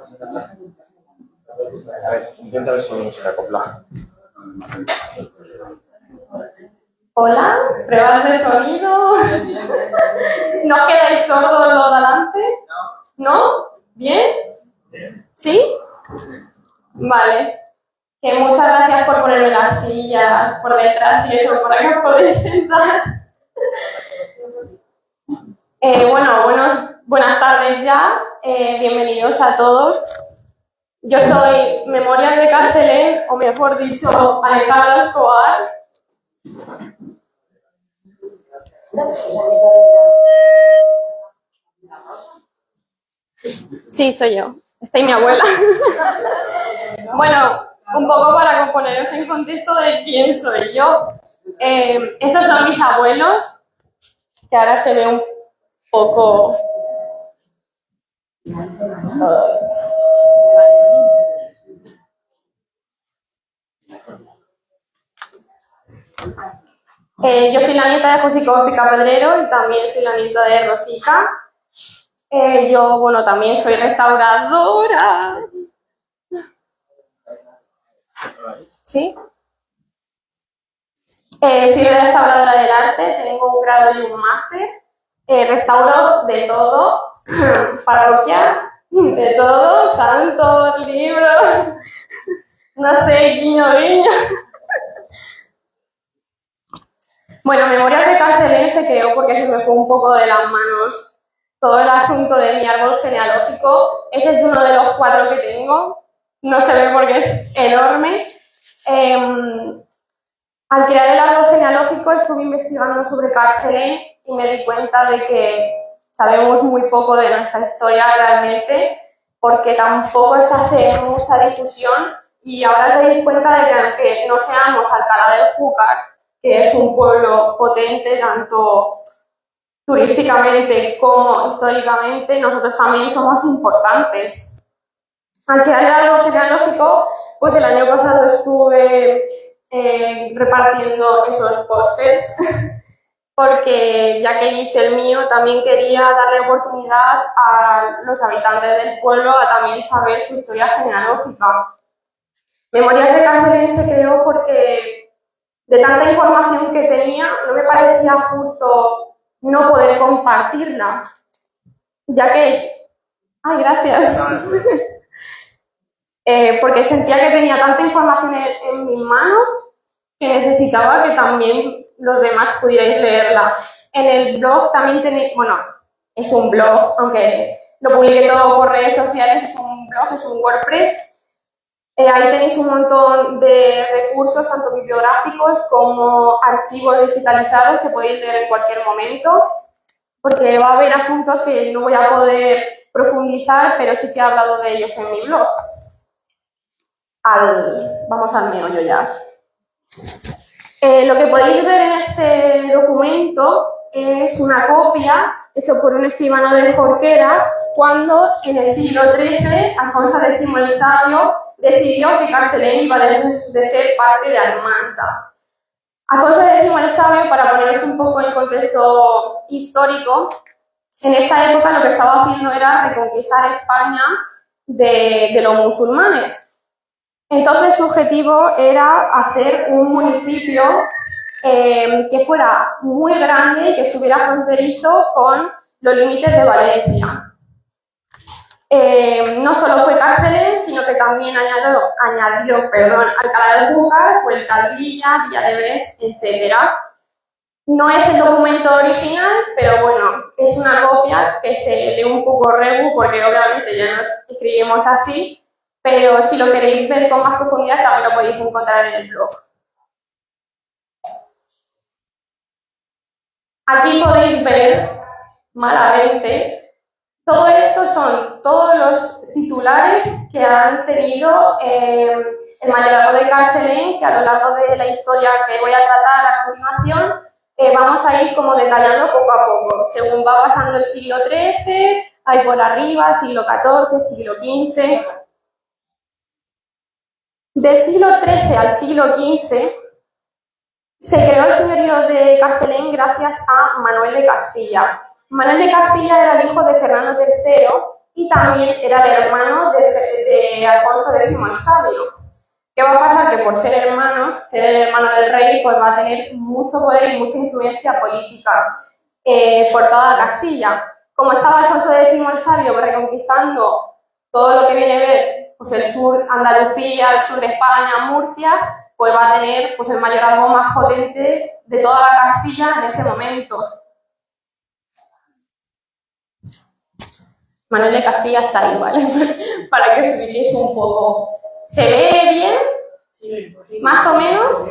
A ver, intenta ver si se acopla. Hola, pruebas de sonido. ¿No quedáis sordos los de delante? ¿No? ¿Bien? ¿Sí? Vale. Que muchas gracias por ponerme las sillas por detrás y eso, para que os podáis sentar. Buenas tardes ya. Bienvenidos a todos. Yo soy Memorias de Carcelén, o mejor dicho, Alejandra Escobar. Sí, soy yo. Está ahí mi abuela. Bueno, un poco para poneros en contexto de quién soy yo. Estos son mis abuelos, que ahora se ve un poco... Yo soy la nieta de José Pica Pedrero y también soy la nieta de Rosita. Yo, también soy restauradora. ¿Sí? Soy restauradora del arte, tengo un grado y un máster. Restauro de todo, parroquia, de todo, santos, libros, no sé, guiño, guiño. Bueno, Memorias de Carcelén se creó porque se me fue un poco de las manos todo el asunto de mi árbol genealógico. Ese es uno de los 4 que tengo. No se ve porque es enorme. Al crear el árbol genealógico estuve investigando sobre Carcelén y me di cuenta de que sabemos muy poco de nuestra historia realmente, porque tampoco se hace mucha difusión y ahora te dais cuenta de que aunque no seamos Alcalá del Júcar, que es un pueblo potente tanto turísticamente como históricamente, nosotros también somos importantes. Al crear el árbol genealógico, pues el año pasado estuve repartiendo esos pósters porque ya que hice el mío también quería darle oportunidad a los habitantes del pueblo a también saber su historia genealógica. Memorias de Carcelén se creó porque de tanta información que tenía no me parecía justo no poder compartirla, ya que... ¡Ay, gracias! Porque sentía que tenía tanta información en mis manos que necesitaba que también los demás pudierais leerla. En el blog también tenéis, es un blog, aunque lo publiqué todo por redes sociales, es un blog, es un WordPress. Ahí tenéis un montón de recursos, tanto bibliográficos como archivos digitalizados que podéis leer en cualquier momento, porque va a haber asuntos que no voy a poder profundizar, pero sí que he hablado de ellos en mi blog. Vamos al meollo ya. Lo que podéis ver en este documento es una copia hecha por un escribano de Jorquera cuando en el siglo XIII Alfonso X el Sabio decidió que Carcelén iba de ser parte de Almansa. Alfonso X el Sabio, para poneros un poco en contexto histórico, en esta época lo que estaba haciendo era reconquistar España de los musulmanes. Entonces su objetivo era hacer un municipio que fuera muy grande y que estuviera fronterizo con los límites de Valencia. No solo fue Carcelén, sino que también añadió Alcalá del Júcar, Fuensalvilla, Villaverdés, etc. No es el documento original, pero es una copia que se lee un poco regu, porque obviamente ya no escribimos así, pero si lo queréis ver con más profundidad también lo podéis encontrar en el blog. Aquí podéis ver, malamente, todo esto son todos los titulares que han tenido el mayorazgo de Carcelén, que a lo largo de la historia que voy a tratar a continuación, vamos a ir como detallando poco a poco, según va pasando el siglo XIII, hay por arriba, siglo XIV, siglo XV... Del siglo XIII al siglo XV se creó el señorío de Carcelén gracias a Manuel de Castilla. Manuel de Castilla era el hijo de Fernando III y también era el hermano de Alfonso X el Sabio. ¿Qué va a pasar? Que por ser hermanos, ser el hermano del rey, pues va a tener mucho poder y mucha influencia política por toda Castilla. Como estaba Alfonso X el Sabio reconquistando todo lo que viene a ver, pues el sur, Andalucía, el sur de España, Murcia, pues va a tener pues el mayorazgo más potente de toda la Castilla en ese momento. Manuel de Castilla está ahí, ¿vale? Para que os ubiquéis un poco. ¿Se ve bien? ¿Más o menos?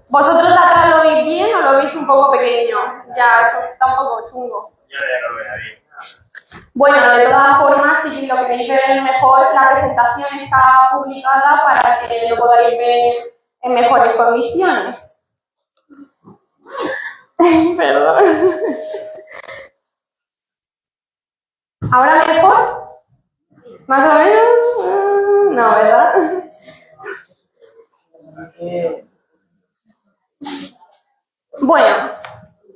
¿Vosotros de atrás lo veis bien o lo veis un poco pequeño? Ya, eso está un poco chungo. Yo ya lo veo bien. Bueno, de todas formas, si lo queréis ver mejor, la presentación está publicada para que lo podáis ver en mejores condiciones. Perdón. ¿Ahora mejor? ¿Más o menos? No, ¿verdad? Bueno,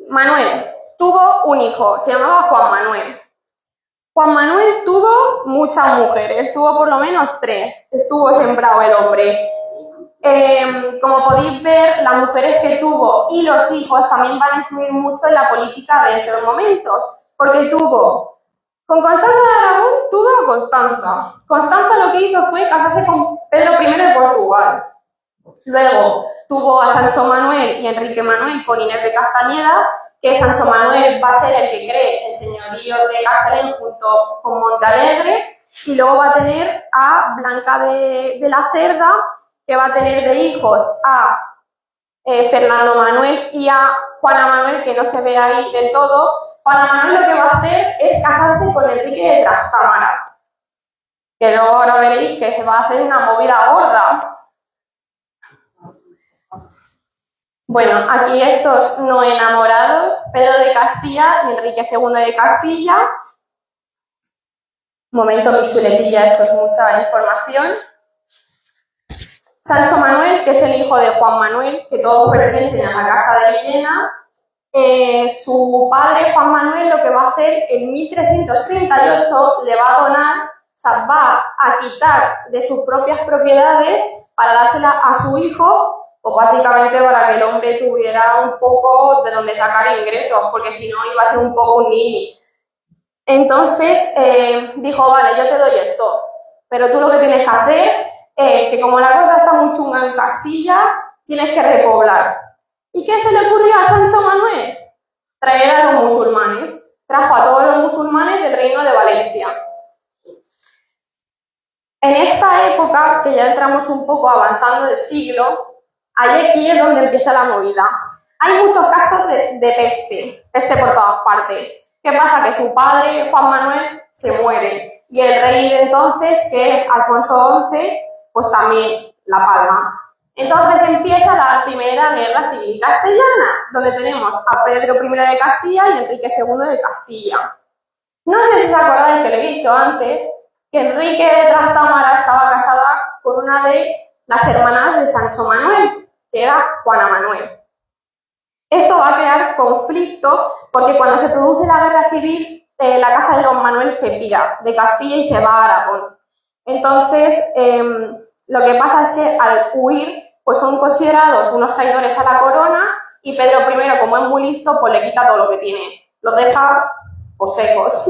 Manuel tuvo un hijo, se llamaba Juan Manuel. Juan Manuel tuvo muchas mujeres, tuvo por lo menos 3, estuvo sembrado el hombre. Como podéis ver, las mujeres que tuvo y los hijos también van a influir mucho en la política de esos momentos, porque con Constanza de Aragón tuvo a Constanza. Constanza lo que hizo fue casarse con Pedro I de Portugal. Luego tuvo a Sancho Manuel y Enrique Manuel con Inés de Castañeda, que Sancho Manuel va a ser el que cree el señorío de Carcelén junto con Montalegre, y luego va a tener a Blanca de la Cerda, que va a tener de hijos a Fernando Manuel y a Juana Manuel, que no se ve ahí del todo. Juana Manuel lo que va a hacer es casarse con Enrique de Trastámara, que luego ahora veréis que se va a hacer una movida gorda. Bueno, aquí estos no enamorados, Pedro de Castilla y Enrique II de Castilla. Momento mi chuletilla, esto es mucha información. Sancho Manuel, que es el hijo de Juan Manuel, que todos pertenecen a la casa de Villena. Su padre, Juan Manuel, lo que va a hacer en 1338 le va a donar, o sea, va a quitar de sus propias propiedades para dársela a su hijo, o básicamente para que el hombre tuviera un poco de donde sacar ingresos, porque si no iba a ser un poco un nini. Entonces dijo, vale, yo te doy esto, pero tú lo que tienes que hacer es que como la cosa está muy chunga en Castilla, tienes que repoblar. ¿Y qué se le ocurrió a Sancho Manuel? Traer a los musulmanes. Trajo a todos los musulmanes del reino de Valencia. En esta época, que ya entramos un poco avanzando el siglo, ahí aquí es donde empieza la movida. Hay muchos casos de peste por todas partes. ¿Qué pasa? Que su padre, Juan Manuel, se muere. Y el rey de entonces, que es Alfonso XI, pues también la palma. Entonces empieza la primera guerra civil castellana, donde tenemos a Pedro I de Castilla y Enrique II de Castilla. No sé si os acordáis que lo he dicho antes, que Enrique de Trastámara estaba casada con una de las hermanas de Sancho Manuel, que era Juana Manuel. Esto va a crear conflicto porque cuando se produce la guerra civil, la casa de don Manuel se pira de Castilla y se va a Aragón. Entonces, lo que pasa es que al huir, pues son considerados unos traidores a la corona y Pedro I, como es muy listo, pues le quita todo lo que tiene. Los deja pues secos.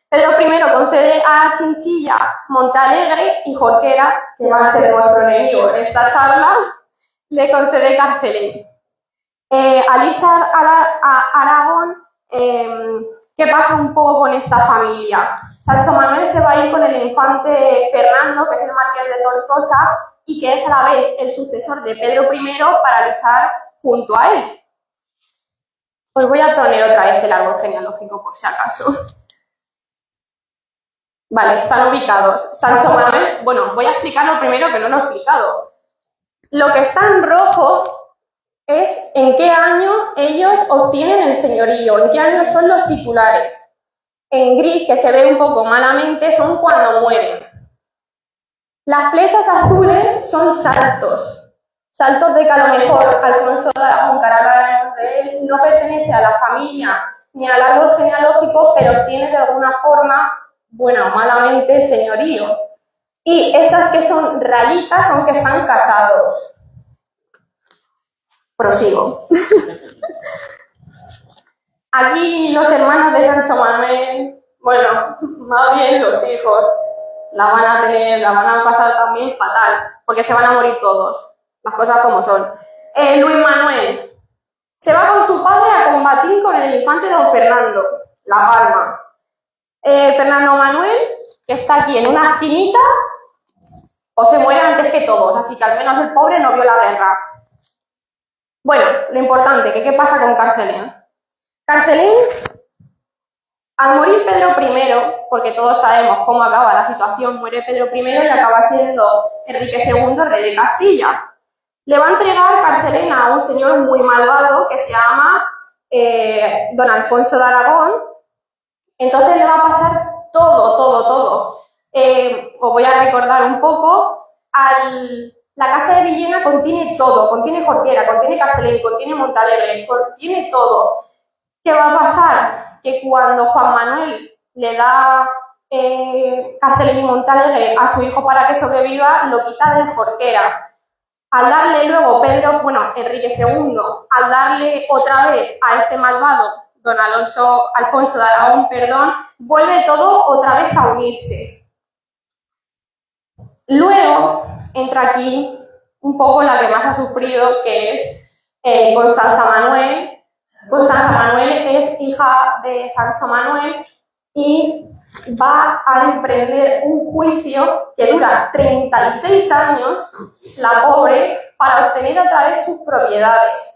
Pedro I concede a Chinchilla, Montalegre y Jorquera, que va a ser nuestro enemigo en esta charla, le concede Carcelén. Al irse a Aragón, ¿qué pasa un poco con esta familia? Sancho Manuel se va a ir con el infante Fernando, que es el marqués de Tortosa, y que es a la vez el sucesor de Pedro I para luchar junto a él. Os voy a poner otra vez el árbol genealógico por si acaso. Vale, están ubicados. Sancho Manuel, bueno, voy a explicar lo primero que no lo he explicado. Lo que está en rojo es en qué año ellos obtienen el señorío, en qué año son los titulares. En gris, que se ve un poco malamente, son cuando mueren. Las flechas azules son saltos. Saltos de que a lo mejor Alfonso de Aragón, que ahora hablaremos de él, no pertenece a la familia ni al árbol genealógico, pero obtiene de alguna forma buena o malamente, señorío. Y estas que son rayitas son que están casados. Prosigo. Aquí los hermanos de Sancho Manuel, bueno, más bien los hijos, la van a pasar también fatal, porque se van a morir todos, las cosas como son. Luis Manuel se va con su padre a combatir con el infante don Fernando, La Palma. Fernando Manuel, que está aquí en una esquinita, o se muere antes que todos, así que al menos el pobre no vio la guerra. Bueno, lo importante, que qué pasa con Carcelén. Carcelén, al morir Pedro I, porque todos sabemos cómo acaba la situación, muere Pedro I y acaba siendo Enrique II, rey de Castilla. Le va a entregar Carcelén a un señor muy malvado que se llama don Alfonso de Aragón. Entonces le va a pasar todo. Os voy a recordar un poco. La casa de Villena contiene todo, contiene Jorquera, contiene Carcelén, contiene Montalegre, contiene todo. ¿Qué va a pasar? Que cuando Juan Manuel le da Carcelén y Montalegre a su hijo para que sobreviva, lo quita de Jorquera. Al darle luego Enrique II, al darle otra vez a este malvado, don Alfonso de Aragón, vuelve todo otra vez a unirse. Luego entra aquí un poco la que más ha sufrido, que es Constanza Manuel. Constanza Manuel es hija de Sancho Manuel y va a emprender un juicio que dura 36 años, la pobre, para obtener otra vez sus propiedades.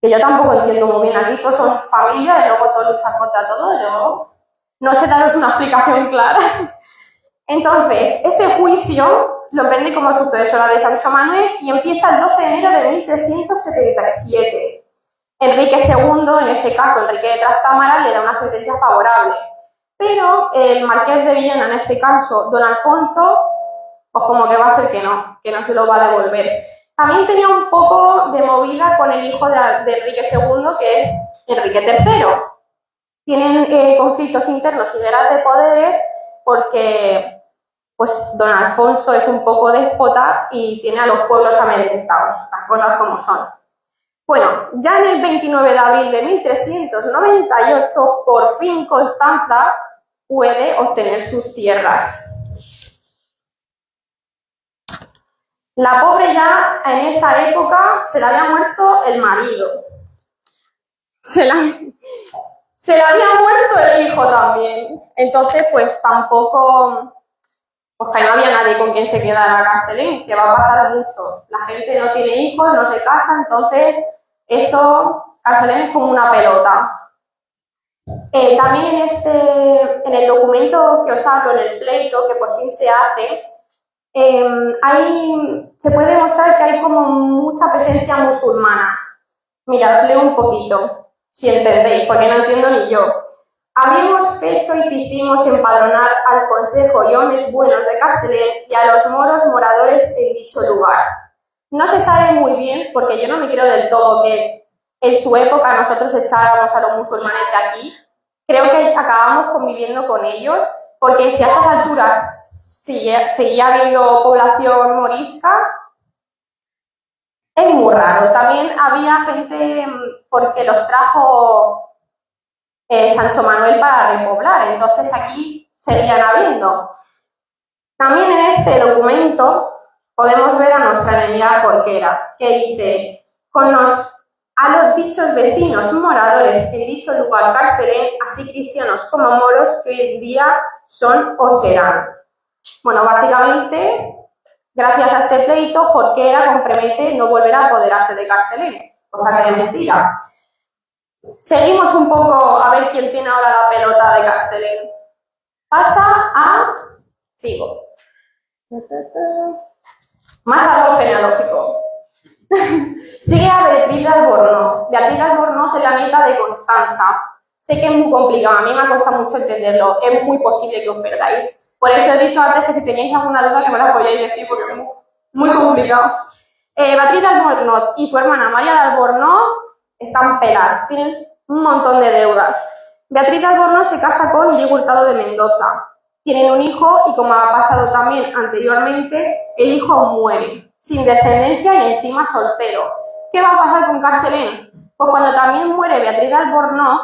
Que yo tampoco entiendo muy bien, aquí todos son familia y luego todos luchan contra todo, yo no sé daros una explicación clara. Entonces, este juicio lo emprende como sucesora de Sancho Manuel y empieza el 12 de enero de 1377. Enrique II, en ese caso, Enrique de Trastámara, le da una sentencia favorable. Pero el marqués de Villena, en este caso, don Alfonso, pues como que va a ser que no se lo va a devolver. También tenía un poco de movida con el hijo de Enrique II, que es Enrique III. Tienen conflictos internos y guerras de poderes porque pues don Alfonso es un poco déspota y tiene a los pueblos amedrentados, las cosas como son. Bueno, ya en el 29 de abril de 1398, por fin Constanza puede obtener sus tierras. La pobre ya en esa época se le había muerto el marido. Se le había muerto el hijo también. Entonces, pues tampoco, pues que no había nadie con quien se quedara Carcelén, que va a pasar mucho. La gente no tiene hijos, no se casa, entonces eso, Carcelén es como una pelota. También en el documento que os hablo, en el pleito, que por fin se hace, se puede demostrar que hay como mucha presencia musulmana. Mira, os leo un poquito, si entendéis, porque no entiendo ni yo. Habíamos fecho y ficimos empadronar al consejo y hombres buenos de Carcelén y a los moros moradores en dicho lugar. No se sabe muy bien, porque yo no me quiero del todo que en su época nosotros echáramos a los musulmanes de aquí. Creo que acabamos conviviendo con ellos, porque si a estas alturas seguía habiendo población morisca, es muy raro. También había gente porque los trajo Sancho Manuel para repoblar, entonces aquí seguían habiendo. También en este documento podemos ver a nuestra enemiga Jorquera, que dice: a los dichos vecinos moradores en dicho lugar Carcelén, así cristianos como moros, que hoy en día son o serán. Bueno, básicamente, gracias a este pleito, Jorquera compromete no volver a apoderarse de Carcelén, cosa que es mentira. Seguimos un poco a ver quién tiene ahora la pelota de Carcelén. Sigo. Más árbol genealógico. Sigue a Beatriz de Albornoz. Beatriz de Albornoz es la nieta de Constanza. Sé que es muy complicado, a mí me cuesta mucho entenderlo. Es muy posible que os perdáis. Por eso he dicho antes que si teníais alguna duda que me la podíais decir, porque es muy complicado. Beatriz de Albornoz y su hermana María de Albornoz están peladas, tienen un montón de deudas. Beatriz de Albornoz se casa con Diego Hurtado de Mendoza. Tienen un hijo y, como ha pasado también anteriormente, el hijo muere, sin descendencia y encima soltero. ¿Qué va a pasar con Carcelén? Pues cuando también muere Beatriz de Albornoz,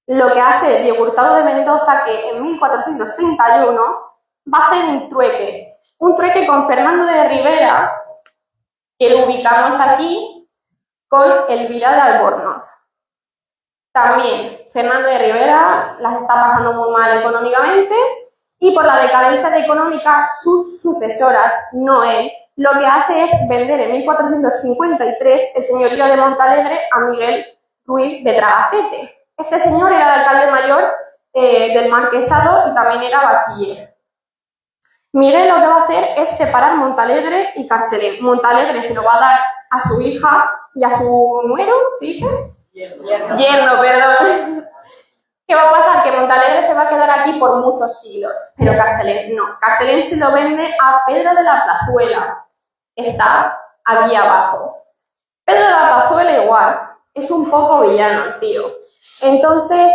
lo que hace Diego Hurtado de Mendoza, que en 1431 va a hacer un trueque con Fernando de Rivera, que lo ubicamos aquí, con Elvira de Albornoz. También Fernando de Rivera las está pasando muy mal económicamente y por la decadencia económica sus sucesoras, no él, lo que hace es vender en 1453 el señorío de Montalegre a Miguel Ruiz de Tragacete. Este señor era el alcalde mayor del marquesado y también era bachiller. Miguel lo que va a hacer es separar Montalegre y Carcelén. Montalegre se lo va a dar a su hija y a su nuero, ¿sí? Yerno, perdón. ¿Qué va a pasar? Que Montalegre se va a quedar aquí por muchos siglos, pero Carcelén no. Carcelén se lo vende a Pedro de la Plazuela. Está aquí abajo. Pedro de la Plazuela igual, es un poco villano el tío. Entonces,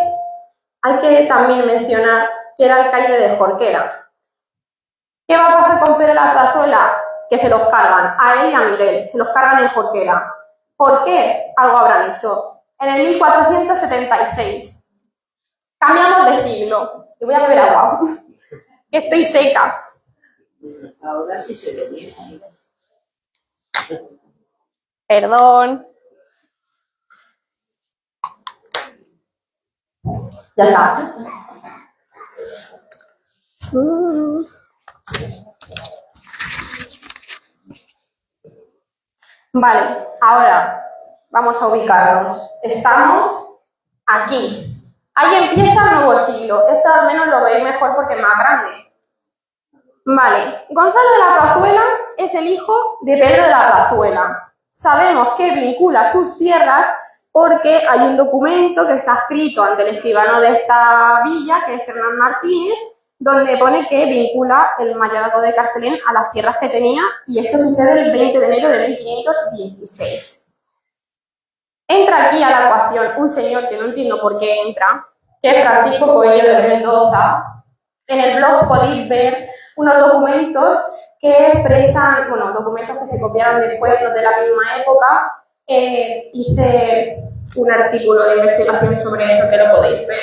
hay que también mencionar que era alcaide de Jorquera. ¿Qué va a pasar con Pedro de la Plazuela? Que se los cargan, a él y a Miguel, se los cargan en Jorquera. ¿Por qué? Algo habrán hecho. En el 1476. Cambiamos de siglo. Y voy a beber agua. Estoy seca. Ahora sí se ve bien. Perdón. Ya está. Vale, ahora vamos a ubicarnos. Estamos aquí. Ahí empieza el nuevo siglo. Esto al menos lo veis mejor porque es más grande. Vale, Gonzalo de la Plazuela es el hijo de Pedro de la Plazuela. Sabemos que vincula sus tierras porque hay un documento que está escrito ante el escribano de esta villa, que es Fernán Martínez, donde pone que vincula el mayorazgo de Carcelén a las tierras que tenía, y esto sucede el 20 de enero de 1516. Entra aquí a la ecuación un señor que no entiendo por qué entra, que es Francisco Coello de Mendoza. En el blog podéis ver unos documentos que expresan, bueno, documentos que se copiaron después, los de la misma época. Hice un artículo de investigación sobre eso que lo podéis ver.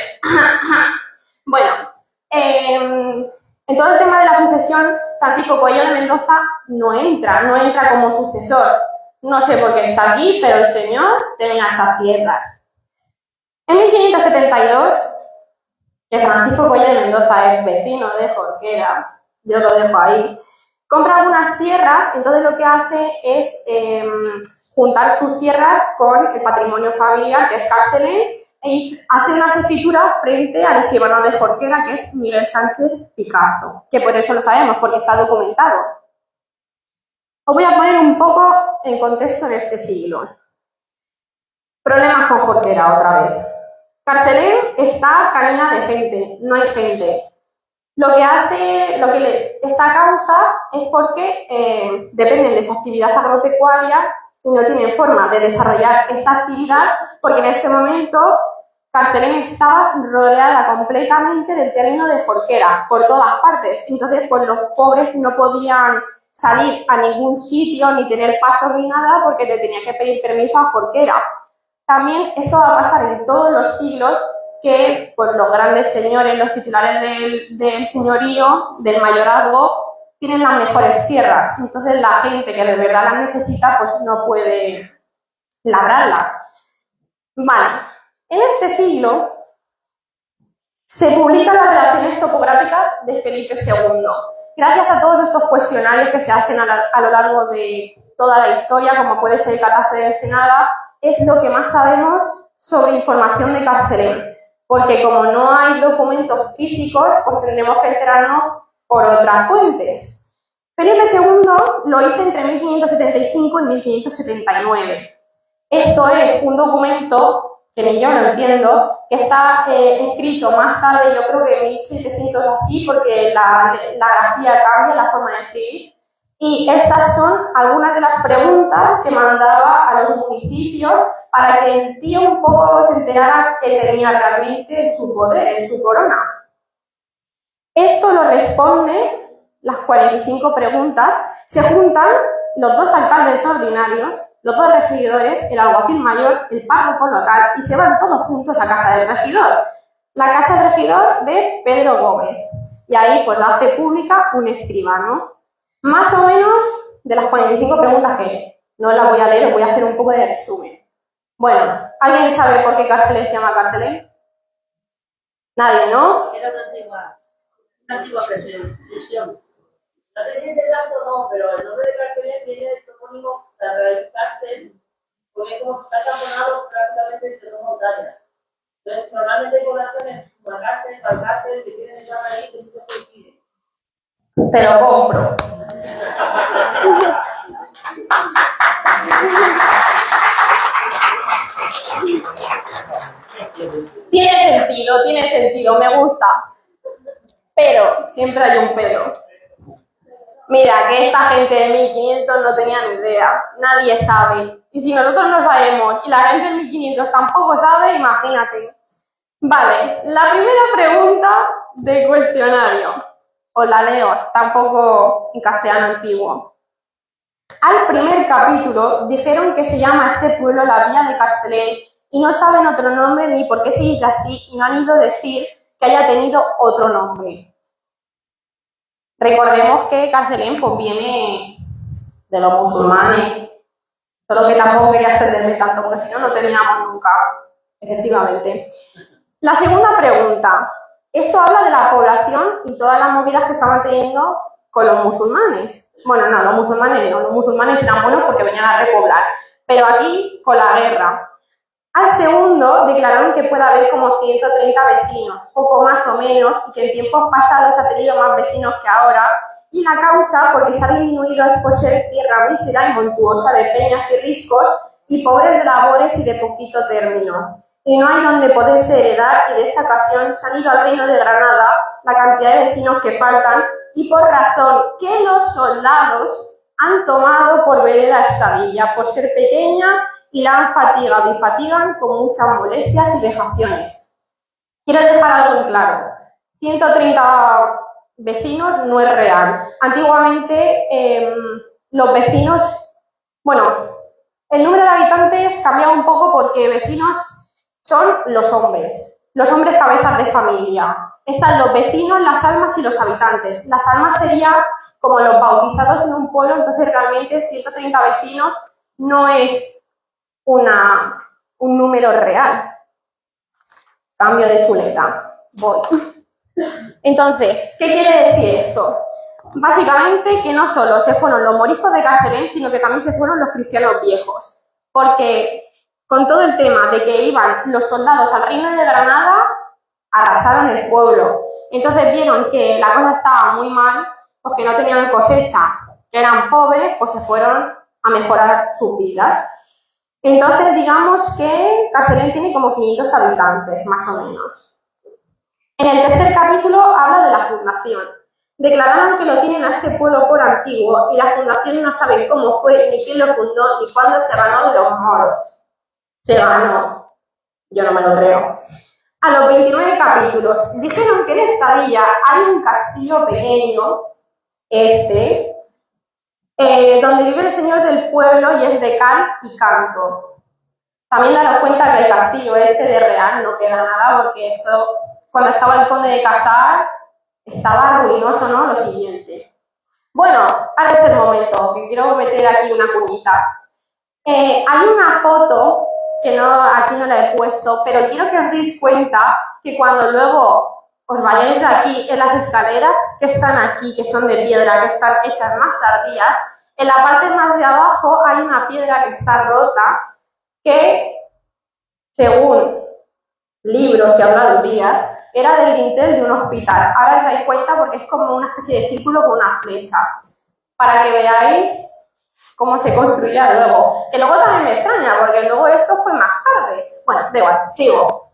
Bueno, en todo el tema de la sucesión, Francisco Coello de Mendoza no entra como sucesor. No sé por qué está aquí, pero el señor tenía estas tierras. En 1572, que Francisco Coello de Mendoza es vecino de Jorquera, yo lo dejo ahí, compra algunas tierras, entonces lo que hace es juntar sus tierras con el patrimonio familiar, que es Carcelén, y hace unas escrituras frente al escribano de Jorquera, que es Miguel Sánchez Picazo, que por eso lo sabemos, porque está documentado. Os voy a poner un poco en contexto en este siglo. Problemas con Jorquera otra vez. Carcelén está canina de gente, no hay gente. Esta causa es porque dependen de su actividad agropecuaria y no tienen forma de desarrollar esta actividad porque en este momento Carcelén estaba rodeada completamente del terreno de Jorquera, por todas partes. Entonces, pues los pobres no podían salir a ningún sitio ni tener pastos ni nada porque le tenían que pedir permiso a Jorquera. También esto va a pasar en todos los siglos que pues, los grandes señores, los titulares del señorío, del mayorazgo, tienen las mejores tierras. Entonces la gente que de verdad las necesita pues no puede labrarlas. Vale, en este siglo se publican las relaciones topográficas de Felipe II. Gracias a todos estos cuestionarios que se hacen a lo largo de toda la historia, como puede ser el catástrofe de Ensenada, es lo que más sabemos sobre información de Carcelén, porque como no hay documentos físicos, pues tendremos que enterarnos por otras fuentes. Felipe II lo hizo entre 1575 y 1579. Esto es un documento, que ni yo lo entiendo, que está escrito más tarde, yo creo que en 1700 así, porque la grafía cambia, la forma de escribir, Y estas son algunas de las preguntas que mandaba a los municipios para que el tío un poco se enterara que tenía realmente su poder, su corona. Esto lo responde, las 45 preguntas, se juntan los dos alcaldes ordinarios, los dos regidores, el alguacil mayor, el párroco local y se van todos juntos a casa del regidor. La casa del regidor de Pedro Gómez. Y ahí pues la hace pública un escribano. Más o menos de las 45 preguntas que no las voy a leer, voy a hacer un poco de resumen. Bueno, ¿alguien sabe por qué Carcelén se llama Carcelén? Nadie, ¿no? Era una antigua prisión. No sé si es exacto o no, pero el nombre de Carcelén viene del topónimo de la raíz cárcel, porque como está acampanado prácticamente entre dos montañas. Entonces, normalmente hay poblaciones como la cárcel, que tienen esa raíz que sí se coincide. Te lo compro. Tiene sentido, me gusta. Pero, siempre hay un pero. Mira, que esta gente de 1500 no tenía ni idea. Nadie sabe. Y si nosotros no sabemos y la gente de 1500 tampoco sabe, imagínate. Vale, la primera pregunta del cuestionario. Os la leo, está un poco en castellano antiguo. Al primer capítulo dijeron que se llama este pueblo la Villa de Carcelén y no saben otro nombre ni por qué se dice así y no han ido a decir que haya tenido otro nombre. Recordemos que Carcelén pues viene de los musulmanes, solo que tampoco quería extenderme tanto porque si no, no terminamos nunca, efectivamente. La segunda pregunta. Esto habla de la población y todas las movidas que estaban teniendo con los musulmanes. Bueno, no, los musulmanes eran buenos porque venían a repoblar, pero aquí con la guerra. Al segundo declararon que puede haber como 130 vecinos, poco más o menos, y que en tiempos pasados ha tenido más vecinos que ahora, y la causa porque se ha disminuido es por ser tierra mísera y montuosa de peñas y riscos y pobres de labores y de poquito término. Y no hay donde poderse heredar y de esta ocasión se han ido al reino de Granada la cantidad de vecinos que faltan y por razón que los soldados han tomado por vereda esta villa, por ser pequeña y la han fatigado y fatigan con muchas molestias y vejaciones. Quiero dejar algo en claro, 130 vecinos no es real. Antiguamente los vecinos, bueno, el número de habitantes cambiaba un poco porque vecinos son los hombres cabezas de familia. Están los vecinos, las almas y los habitantes. Las almas serían como los bautizados en un pueblo, entonces realmente 130 vecinos no es un número real. Cambio de chuleta. Voy. Entonces, ¿qué quiere decir esto? Básicamente que no solo se fueron los moriscos de Carcelén, sino que también se fueron los cristianos viejos. Porque con todo el tema de que iban los soldados al reino de Granada, arrasaron el pueblo. Entonces vieron que la cosa estaba muy mal, pues que no tenían cosechas, que eran pobres, pues se fueron a mejorar sus vidas. Entonces digamos que Carcelén tiene como 500 habitantes, más o menos. En el tercer capítulo habla de la fundación. Declararon que lo tienen a este pueblo por antiguo y la fundación no saben cómo fue, ni quién lo fundó, ni cuándo se ganó de los moros. Se ganó. Yo no me lo creo. A los 29 capítulos dijeron que en esta villa hay un castillo pequeño, donde vive el señor del pueblo y es de cal y canto. También daros cuenta que el castillo de Real no queda nada porque esto, cuando estaba el conde de Casar, estaba ruinoso, ¿no? Lo siguiente. Bueno, ahora es el momento, que quiero meter aquí una cuñita. Hay una foto que aquí no la he puesto, pero quiero que os deis cuenta que cuando luego os vayáis de aquí, en las escaleras que están aquí, que son de piedra, que están hechas más tardías, en la parte más de abajo hay una piedra que está rota, que, según libros y habladurías, era del dintel de un hospital. Ahora os dais cuenta porque es como una especie de círculo con una flecha, para que veáis cómo se construía luego. Que luego también me extraña, porque luego esto fue más tarde. Bueno, da igual, sigo.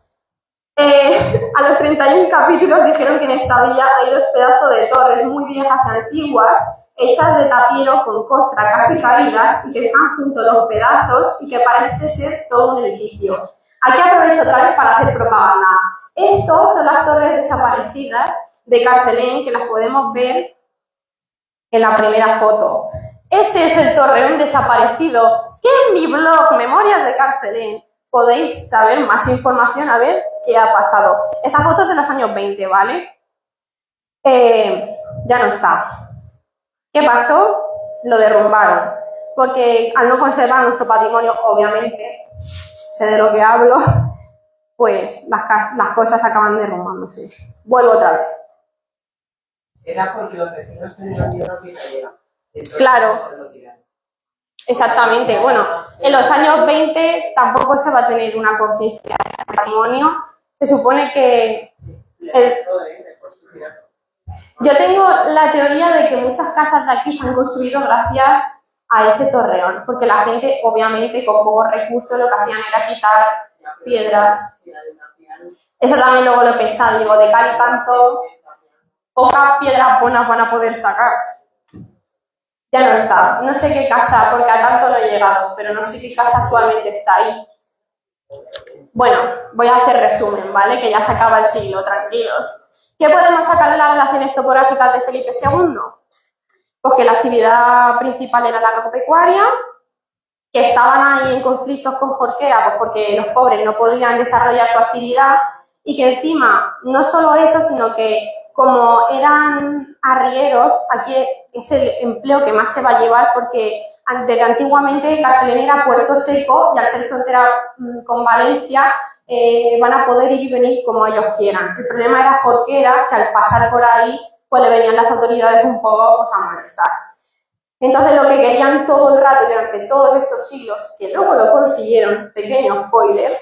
A los 31 capítulos dijeron que en esta villa hay dos pedazos de torres muy viejas y antiguas hechas de tapiero con costra casi caídas y que están junto a los pedazos y que parece ser todo un edificio. Aquí aprovecho otra vez para hacer propaganda. Estos son las torres desaparecidas de Carcelén, que las podemos ver en la primera foto. Ese es el torreón desaparecido, que en mi blog Memorias de Carcelén podéis saber más información, a ver qué ha pasado. Esta foto es de los años 20, ¿vale? Ya no está. ¿Qué pasó? Lo derrumbaron, porque al no conservar nuestro patrimonio, obviamente, sé de lo que hablo, pues las cosas acaban derrumbándose. Vuelvo otra vez. Era porque los vecinos tenían miedo que cayera. Claro. Exactamente. Bueno, en los años 20 tampoco se va a tener una conciencia de patrimonio. Se supone que... Yo tengo la teoría de que muchas casas de aquí se han construido gracias a ese torreón, porque la gente, obviamente, con pocos recursos, lo que hacían era quitar piedras. Eso también luego lo he pensado, digo, de cal y canto, pocas piedras buenas van a poder sacar. Ya no está. No sé qué casa, porque a tanto no he llegado, pero no sé qué casa actualmente está ahí. Bueno, voy a hacer resumen, ¿vale? Que ya se acaba el siglo, tranquilos. ¿Qué podemos sacar de las relaciones topográficas de Felipe II? Pues que la actividad principal era la agropecuaria, que estaban ahí en conflictos con Jorquera, pues porque los pobres no podían desarrollar su actividad, y que encima, no solo eso, sino que como eran arrieros, aquí es el empleo que más se va a llevar, porque desde antiguamente Carcelén era puerto seco y al ser frontera con Valencia van a poder ir y venir como ellos quieran. El problema era Jorquera, que al pasar por ahí pues le venían las autoridades un poco pues, a molestar. Entonces lo que querían todo el rato durante todos estos siglos, que luego lo consiguieron, pequeño spoiler,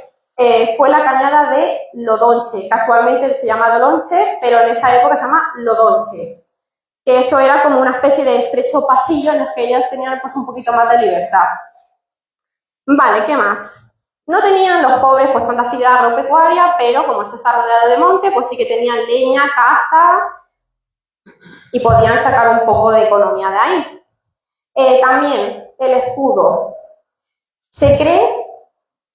fue la cañada de Lodonche, que actualmente se llama Dolonche, pero en esa época se llama Lodonche, que eso era como una especie de estrecho pasillo en los que ellos tenían pues un poquito más de libertad. Vale, ¿qué más? No tenían los pobres pues tanta actividad agropecuaria, pero como esto está rodeado de monte, pues sí que tenían leña, caza y podían sacar un poco de economía de ahí. También el escudo. Se cree,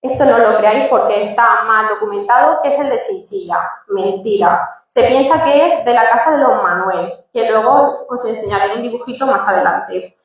esto no lo creáis porque está mal documentado, que es el de Chinchilla. Mentira. Se piensa que es de la casa de los Manuel, que luego os enseñaré un dibujito más adelante.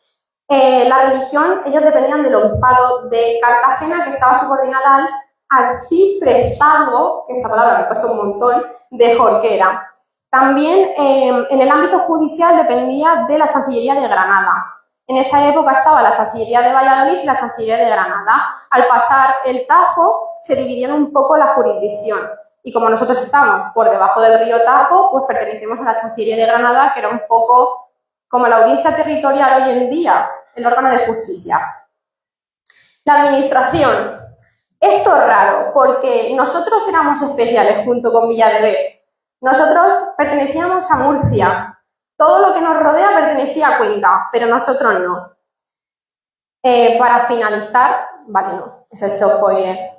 La religión, ellos dependían del obispado de Cartagena, que estaba subordinada al arciprestazgo, que esta palabra me ha puesto un montón, de Jorquera. También en el ámbito judicial dependía de la Chancillería de Granada. En esa época estaba la Chancillería de Valladolid y la Chancillería de Granada. Al pasar el Tajo, se dividieron un poco la jurisdicción. Y como nosotros estamos por debajo del río Tajo, pues pertenecemos a la Chancillería de Granada, que era un poco como la audiencia territorial hoy en día, el órgano de justicia. La administración. Esto es raro, porque nosotros éramos especiales junto con Villadevés. Nosotros pertenecíamos a Murcia. Todo lo que nos rodea pertenecía a Cuenca, pero nosotros no. Para finalizar, vale, no, eso es spoiler.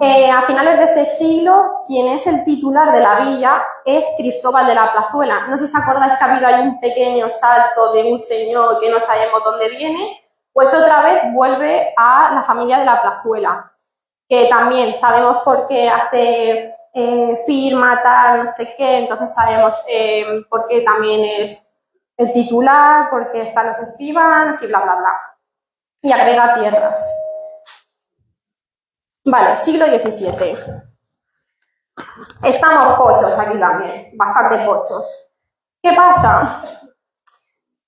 A finales de ese siglo, quien es el titular de la villa es Cristóbal de la Plazuela. No sé si os acordáis que ha habido ahí un pequeño salto de un señor que no sabemos dónde viene, pues otra vez vuelve a la familia de la Plazuela, que también sabemos por qué hace firma, tal, no sé qué, entonces sabemos por qué también es el titular, por qué están los escribanos y bla, bla, bla. Y agrega tierras. Vale, siglo XVII. Estamos pochos aquí también, bastante pochos. ¿Qué pasa?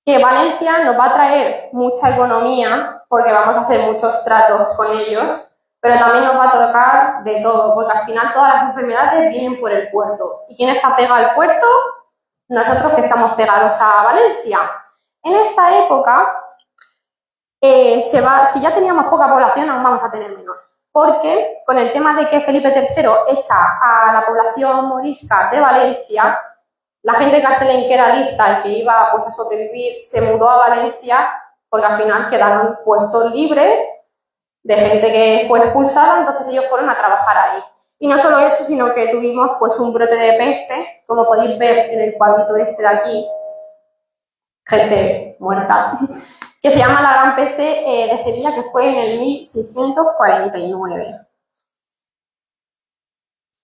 Que Valencia nos va a traer mucha economía porque vamos a hacer muchos tratos con ellos, pero también nos va a tocar de todo, porque al final todas las enfermedades vienen por el puerto. ¿Y quién está pegado al puerto? Nosotros que estamos pegados a Valencia. En esta época, si ya teníamos poca población, aún vamos a tener menos. Porque con el tema de que Felipe III echa a la población morisca de Valencia, la gente de Carcelén, que era lista y que iba pues, a sobrevivir, se mudó a Valencia porque al final quedaron puestos libres de gente que fue expulsada, entonces ellos fueron a trabajar ahí. Y no solo eso, sino que tuvimos pues, un brote de peste, como podéis ver en el cuadrito este de aquí, gente muerta, que se llama la Gran Peste de Sevilla, que fue en el 1649.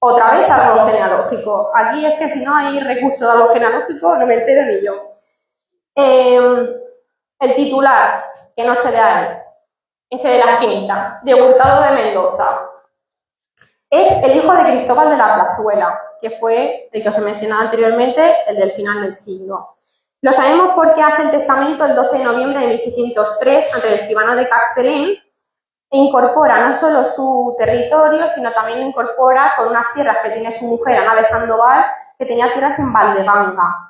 Otra vez árbol genealógico. Aquí es que si no hay recurso de árbol genealógico no me entero ni yo. El titular, que no se ve ahí, ese de la esquinita, de Hurtado de Mendoza. Es el hijo de Cristóbal de la Plazuela, que fue el que os he mencionado anteriormente, el del final del siglo. Lo sabemos porque hace el testamento el 12 de noviembre de 1603 ante el escribano de Carcelén e incorpora no solo su territorio, sino también incorpora con unas tierras que tiene su mujer, Ana de Sandoval, que tenía tierras en Valdebanga.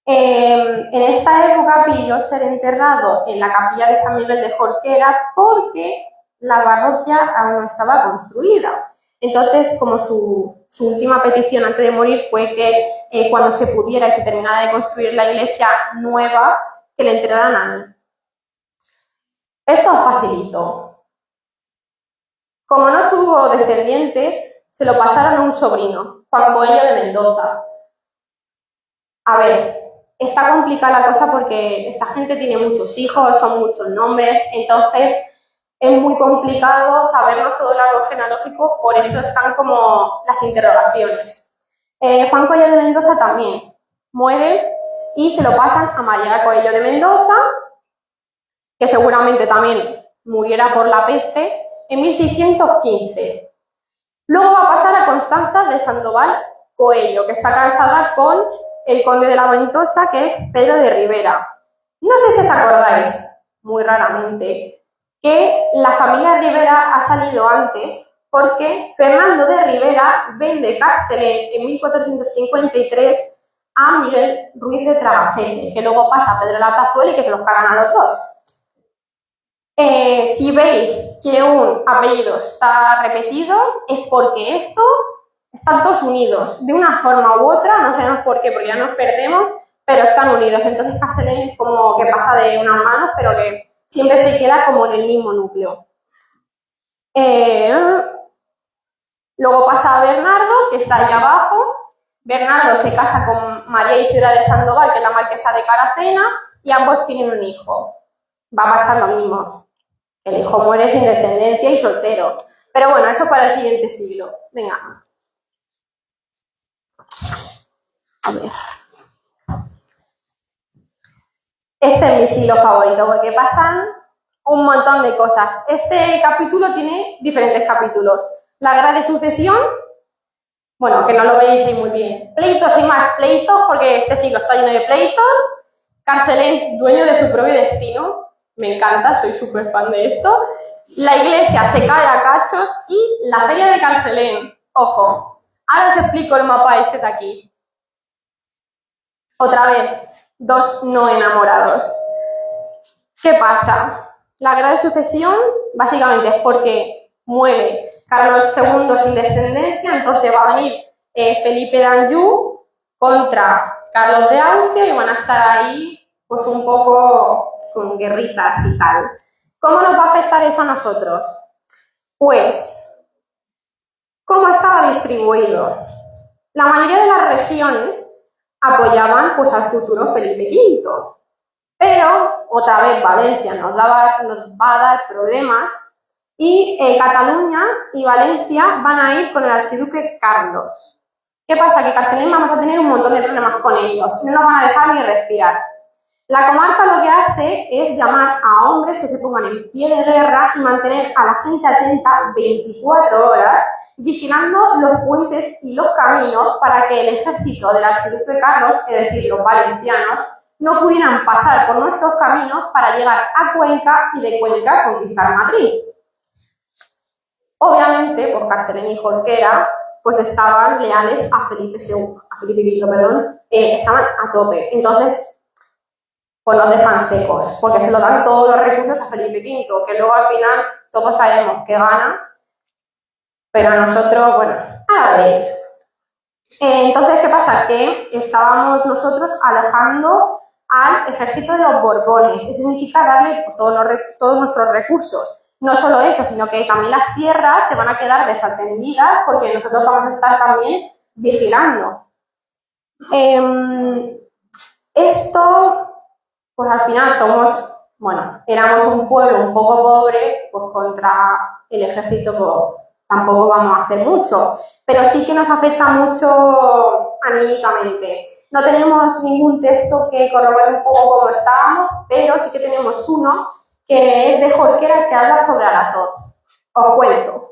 En esta época pidió ser enterrado en la capilla de San Miguel de Jorquera porque la parroquia aún no estaba construida. Entonces, como su última petición antes de morir fue que cuando se pudiera y se terminara de construir la iglesia nueva, que le enterraran a él. Esto facilitó. Como no tuvo descendientes, se lo pasaron a un sobrino, Juan Coello de Mendoza. A ver, está complicada la cosa porque esta gente tiene muchos hijos, son muchos nombres, entonces es muy complicado sabernos todo el árbol genealógico, por eso están como las interrogaciones. Juan Coello de Mendoza también muere y se lo pasan a María Coello de Mendoza, que seguramente también muriera por la peste, en 1615. Luego va a pasar a Constanza de Sandoval Coello, que está casada con el conde de la Ventosa, que es Pedro de Rivera. No sé si os acordáis, muy raramente, que la familia Rivera ha salido antes porque Fernando de Rivera vende Carcelén en 1453 a Miguel Ruiz de Trabacete, que luego pasa a Pedro de la Plazuela y que se los cargan a los dos. Si veis que un apellido está repetido es porque están todos unidos, de una forma u otra, no sabemos por qué, porque ya nos perdemos, pero están unidos. Entonces Carcelén es como que pasa de unas manos, pero que siempre se queda como en el mismo núcleo. Luego pasa a Bernardo, que está ahí abajo. Bernardo se casa con María Isidora de Sandoval, que es la marquesa de Caracena, y ambos tienen un hijo. Va a pasar lo mismo. El hijo muere sin descendencia y soltero. Pero bueno, eso para el siguiente siglo. Venga. A ver. Este es mi siglo favorito porque pasan un montón de cosas. Este capítulo tiene diferentes capítulos. La guerra de sucesión, bueno, que no lo veis ahí muy bien. Pleitos y más pleitos, porque este siglo está lleno de pleitos. Carcelén, dueño de su propio destino. Me encanta, soy súper fan de esto. La iglesia se cae a cachos y la feria de Carcelén. Ojo, ahora os explico el mapa este de aquí. Otra vez, dos no enamorados. ¿Qué pasa? La guerra de sucesión básicamente es porque muere Carlos II sin descendencia, entonces va a venir Felipe de Anjou contra Carlos de Austria y van a estar ahí pues un poco con guerritas y tal. ¿Cómo nos va a afectar eso a nosotros? Pues, ¿cómo estaba distribuido? La mayoría de las regiones apoyaban pues al futuro Felipe V, pero otra vez Valencia nos va a dar problemas y Cataluña y Valencia van a ir con el archiduque Carlos. ¿Qué pasa? Que Carcelén vamos a tener un montón de problemas con ellos, no nos van a dejar ni respirar. La comarca lo que hace es llamar a hombres que se pongan en pie de guerra y mantener a la gente atenta 24 horas vigilando los puentes y los caminos para que el ejército del archiduque Carlos, es decir, los valencianos, no pudieran pasar por nuestros caminos para llegar a Cuenca y de Cuenca conquistar Madrid. Obviamente, por Carcelén y Jorquera, pues estaban leales a Felipe V, estaban a tope. Entonces, pues nos dejan secos, porque se lo dan todos los recursos a Felipe V, que luego al final todos sabemos que gana, pero a nosotros, bueno, ahora veréis. Entonces, ¿qué pasa? Que estábamos nosotros alejando al ejército de los Borbones. Eso significa darle pues, todos nuestros recursos. No solo eso, sino que también las tierras se van a quedar desatendidas porque nosotros vamos a estar también vigilando. Esto pues al final éramos un pueblo un poco pobre, pues contra el ejército pues, tampoco vamos a hacer mucho, pero sí que nos afecta mucho anímicamente. No tenemos ningún texto que corrobore un poco cómo estábamos, pero sí que tenemos uno que es de Jorquera, que habla sobre Alatoz. Os cuento.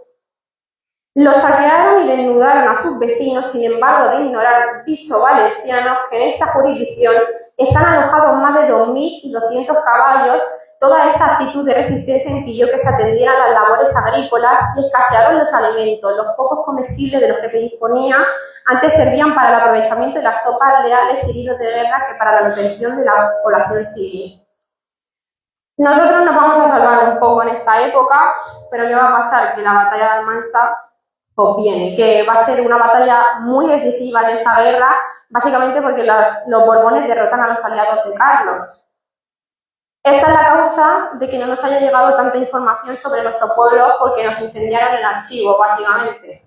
Los saquearon y desnudaron a sus vecinos, sin embargo de ignorar dicho valenciano que en esta jurisdicción están alojados más de 2.200 caballos. Toda esta actitud de resistencia impidió que se atendieran las labores agrícolas y escasearon los alimentos. Los pocos comestibles de los que se disponía antes servían para el aprovechamiento de las tropas leales y heridos de guerra que para la manutención de la población civil. Nosotros nos vamos a salvar un poco en esta época, pero ¿qué va a pasar? Que la batalla de Almansa pues viene, que va a ser una batalla muy decisiva en esta guerra, básicamente porque los Borbones derrotan a los aliados de Carlos. Esta es la causa de que no nos haya llegado tanta información sobre nuestro pueblo, porque nos incendiaron el archivo, básicamente.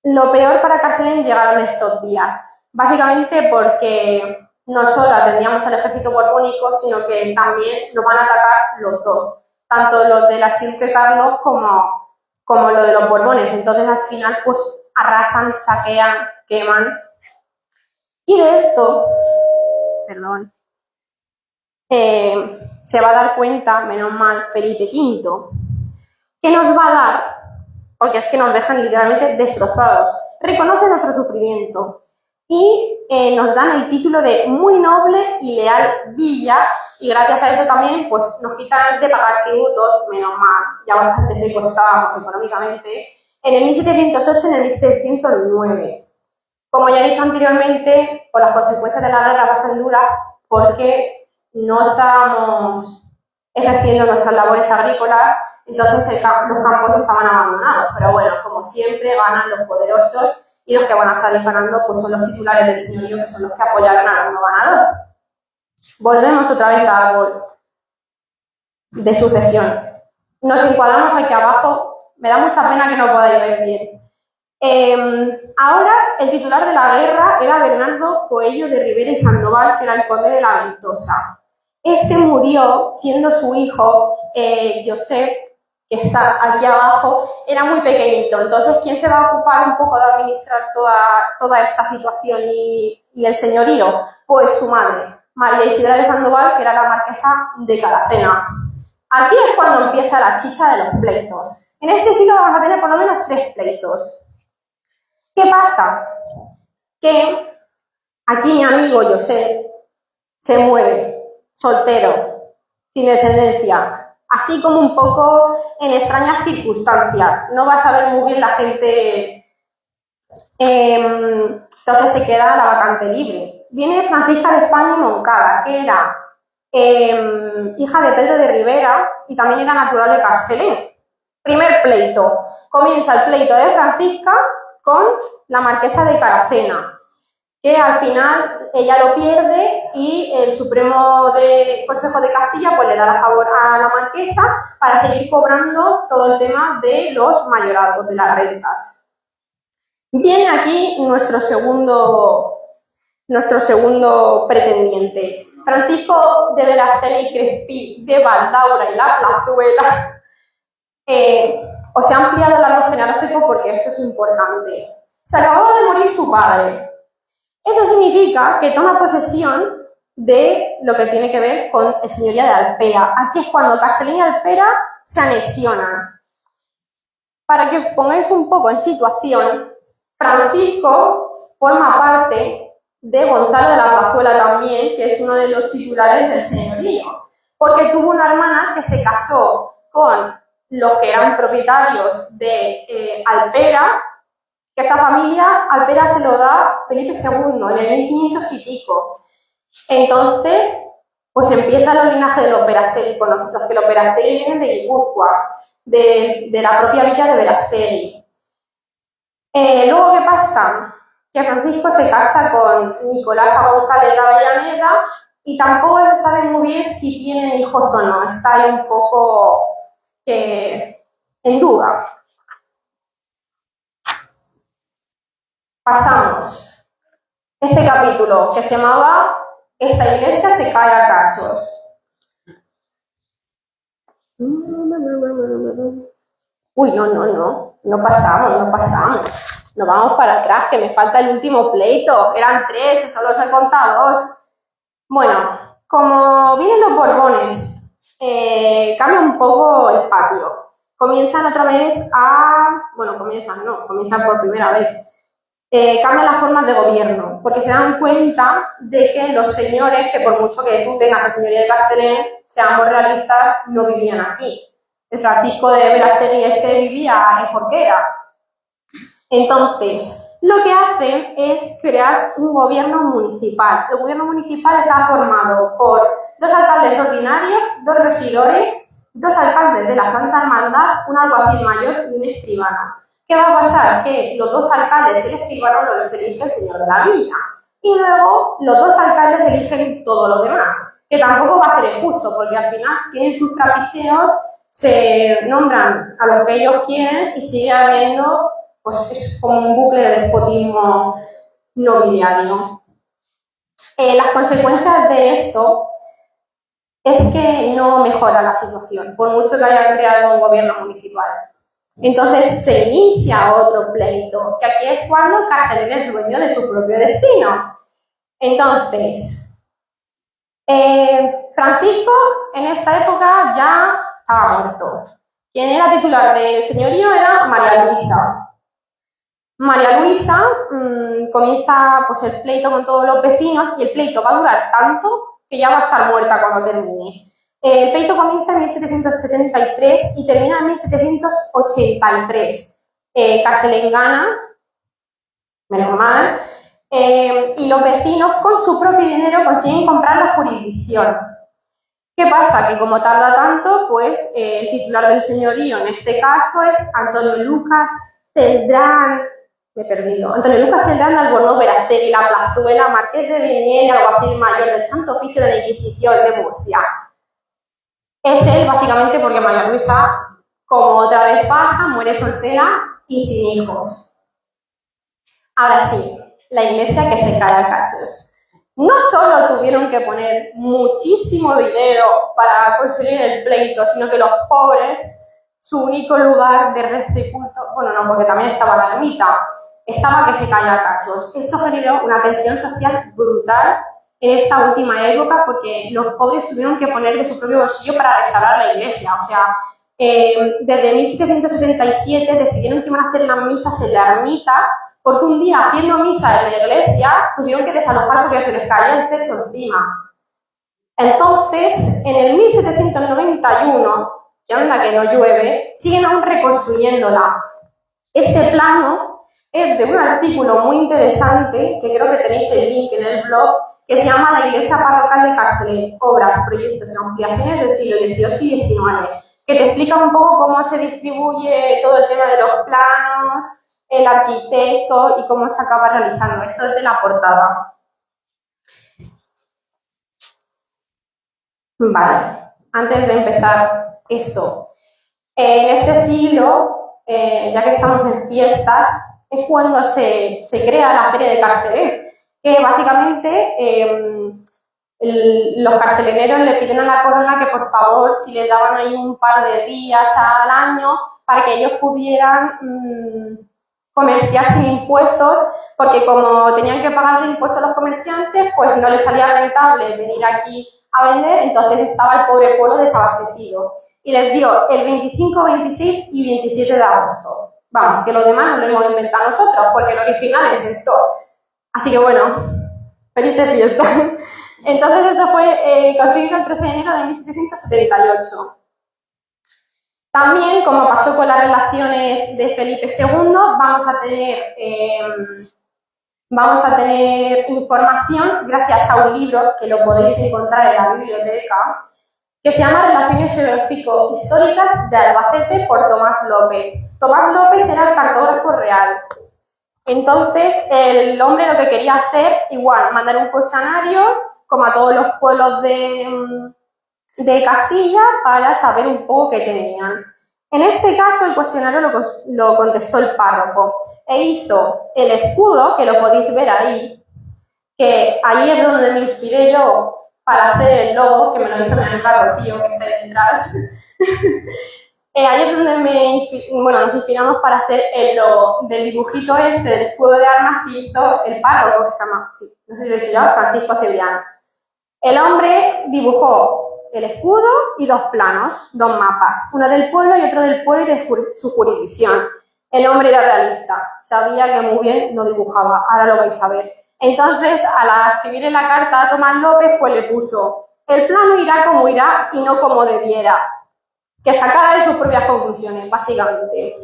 Lo peor para Carcelén llegaron estos días, básicamente porque no solo atendíamos al ejército borbónico, sino que también nos van a atacar los dos, tanto los del archiduque Carlos como los de los Borbones. Entonces, al final, pues arrasan, saquean, queman. Y de esto, se va a dar cuenta, menos mal, Felipe V, que nos va a dar, porque es que nos dejan literalmente destrozados, reconoce nuestro sufrimiento y nos dan el título de muy noble y leal villa, y gracias a eso también pues nos quitan de pagar tributos, menos mal, ya bastante secos estábamos económicamente, en el 1708 y en el 1709. Como ya he dicho anteriormente, por las consecuencias de la guerra va a ser dura porque no estábamos ejerciendo nuestras labores agrícolas, entonces los campos estaban abandonados. Pero bueno, como siempre, ganan los poderosos y los que van a salir ganando pues son los titulares del señorío, que son los que apoyaron al nuevo ganador. Volvemos otra vez al árbol de sucesión. Nos encuadramos aquí abajo. Me da mucha pena que no podáis ver bien. Ahora el titular de la guerra era Bernardo Coello de Ribera y Sandoval, que era el conde de la Ventosa. Este murió siendo su hijo, Josep, que está aquí abajo, era muy pequeñito. Entonces, ¿quién se va a ocupar un poco de administrar toda esta situación y el señorío? Pues su madre, María Isidora de Sandoval, que era la marquesa de Caracena. Aquí es cuando empieza la chicha de los pleitos. En este siglo vamos a tener por lo menos 3 pleitos. ¿Qué pasa? Que aquí mi amigo José se muere, soltero, sin descendencia, así como un poco en extrañas circunstancias. No va a saber muy bien la gente, entonces se queda la vacante libre. Viene Francisca de España y Moncada, que era hija de Pedro de Ribera y también era natural de Carcelén. Primer pleito. Comienza el pleito de Francisca con la marquesa de Caracena, que al final ella lo pierde y el Supremo Consejo de Castilla pues le da la favor a la marquesa para seguir cobrando todo el tema de los mayorazgos, de las rentas. Viene aquí nuestro segundo pretendiente, Francisco de Verastegui y Crespí de Valdaura y la Plazuela. Os he ampliado el árbol genealógico porque esto es importante. Se acababa de morir su padre. Eso significa que toma posesión de lo que tiene que ver con el señorío de Alpera. Aquí es cuando Carcelén y Alpera se anexionan. Para que os pongáis un poco en situación, Francisco forma parte de Gonzalo de la Plazuela también, que es uno de los titulares del señorío, porque tuvo una hermana que se casó con los que eran propietarios de Alpera, que esta familia, Alpera se lo da Felipe II en el 1500 y pico. Entonces, pues empieza el linaje de los Verastegui, con los que los Verastegui vienen de Guipúzcoa, de la propia villa de Verastegui. Luego, ¿qué pasa? Que Francisco se casa con Nicolasa González de Avellaneda y tampoco se sabe muy bien si tienen hijos o no. Está ahí un poco en duda. Pasamos este capítulo que se llamaba esta iglesia se cae a cachos. Uy, no pasamos. Nos vamos para atrás, que me falta el último pleito. Eran 3, solo os he contado 2. Bueno, como vienen los Borbones, cambia un poco el patio. Comienzan otra vez comienzan por primera vez. Cambian las formas de gobierno, porque se dan cuenta de que los señores, que por mucho que tú tengas el señorío de Carcelén, seamos realistas, no vivían aquí. El Francisco de Verástegui vivía en Jorquera. Entonces, lo que hacen es crear un gobierno municipal. El gobierno municipal está formado por 2 alcaldes ordinarios, 2 regidores, 2 alcaldes de la Santa Hermandad, un alguacil mayor y un escribano. ¿Qué va a pasar? Que los 2 alcaldes y el escribano los elige el señor de la villa. Y luego los 2 alcaldes eligen todo lo demás. Que tampoco va a ser injusto, porque al final tienen sus trapicheos, se nombran a lo que ellos quieren y sigue habiendo, pues es como un bucle de despotismo nobiliario. Las consecuencias de esto es que no mejora la situación, por mucho que hayan creado un gobierno municipal. Entonces se inicia otro pleito, que aquí es cuando Carcelén es dueño de su propio destino. Entonces, Francisco en esta época ya estaba muerto. Quien era titular del señorío era María Luisa. María Luisa comienza pues, el pleito con todos los vecinos y el pleito va a durar tanto que ya va a estar muerta cuando termine. El pleito comienza en 1773 y termina en 1783. Carcelén gana, menos mal, y los vecinos con su propio dinero consiguen comprar la jurisdicción. ¿Qué pasa? Que como tarda tanto, pues el titular del señorío en este caso es Antonio Lucas Celdrán, Antonio Lucas Celdrán de Albornoz Verástegui, La Plazuela, Marqués de Viniel y alguacil mayor del Santo Oficio de la Inquisición de Murcia. Es él básicamente porque María Luisa, como otra vez pasa, muere soltera y sin hijos. Ahora sí, la iglesia que se cae a cachos. No solo tuvieron que poner muchísimo dinero para conseguir el pleito, sino que los pobres, su único lugar de rezo y culto, bueno, no, porque también estaba la ermita, estaba que se caía a cachos. Esto generó una tensión social brutal en esta última época porque los pobres tuvieron que poner de su propio bolsillo para restaurar la iglesia. O sea, desde 1777 decidieron que iban a hacer las misas en la ermita porque un día haciendo misa en la iglesia tuvieron que desalojar porque se les caía el techo encima. Entonces, en el 1791, que anda que no llueve, siguen aún reconstruyéndola. Este plano es de un artículo muy interesante, que creo que tenéis el link en el blog, que se llama La Iglesia Parroquial de Carcelén, obras, proyectos y ampliaciones del siglo XVIII y XIX, que te explica un poco cómo se distribuye todo el tema de los planos, el arquitecto y cómo se acaba realizando. Esto es de la portada. Vale, antes de empezar esto, en este siglo, ya que estamos en fiestas, es cuando se crea la Feria de Carcelén, que básicamente los carceleneros le piden a la corona que por favor, si les daban ahí un par de días al año para que ellos pudieran comerciar sin impuestos, porque como tenían que pagar el impuesto a los comerciantes, pues no les salía rentable venir aquí a vender, entonces estaba el pobre pueblo desabastecido. Y les dio el 25, 26 y 27 de agosto. Vamos, que lo demás no lo hemos inventado nosotros, porque lo original es esto. Así que bueno, felices fiestas. Entonces esto fue conseguido el 13 de enero de 1778. También, como pasó con las relaciones de Felipe II, vamos a tener información gracias a un libro que lo podéis encontrar en la biblioteca, que se llama Relaciones geográfico-históricas de Albacete por Tomás López. Tomás López era el cartógrafo real. Entonces, el hombre lo que quería hacer, igual, mandar un cuestionario, como a todos los pueblos de Castilla, para saber un poco qué tenían. En este caso, el cuestionario lo contestó el párroco e hizo el escudo, que lo podéis ver ahí, que ahí es donde me inspiré yo para hacer el logo, que me lo hizo mi amiga Rocío, que está ahí detrás. Ahí es donde nos inspiramos para hacer el logo del dibujito este del escudo de armas que hizo el párroco, que se llama, sí, no sé si lo he dicho ya, Francisco Cebrián. El hombre dibujó el escudo y dos planos, dos mapas, uno del pueblo y otro del pueblo y de su jurisdicción. El hombre era realista, sabía que muy bien lo dibujaba, ahora lo vais a ver. Entonces, al escribir en la carta a Tomás López, pues le puso: el plano irá como irá y no como debiera, que sacara de sus propias conclusiones, básicamente.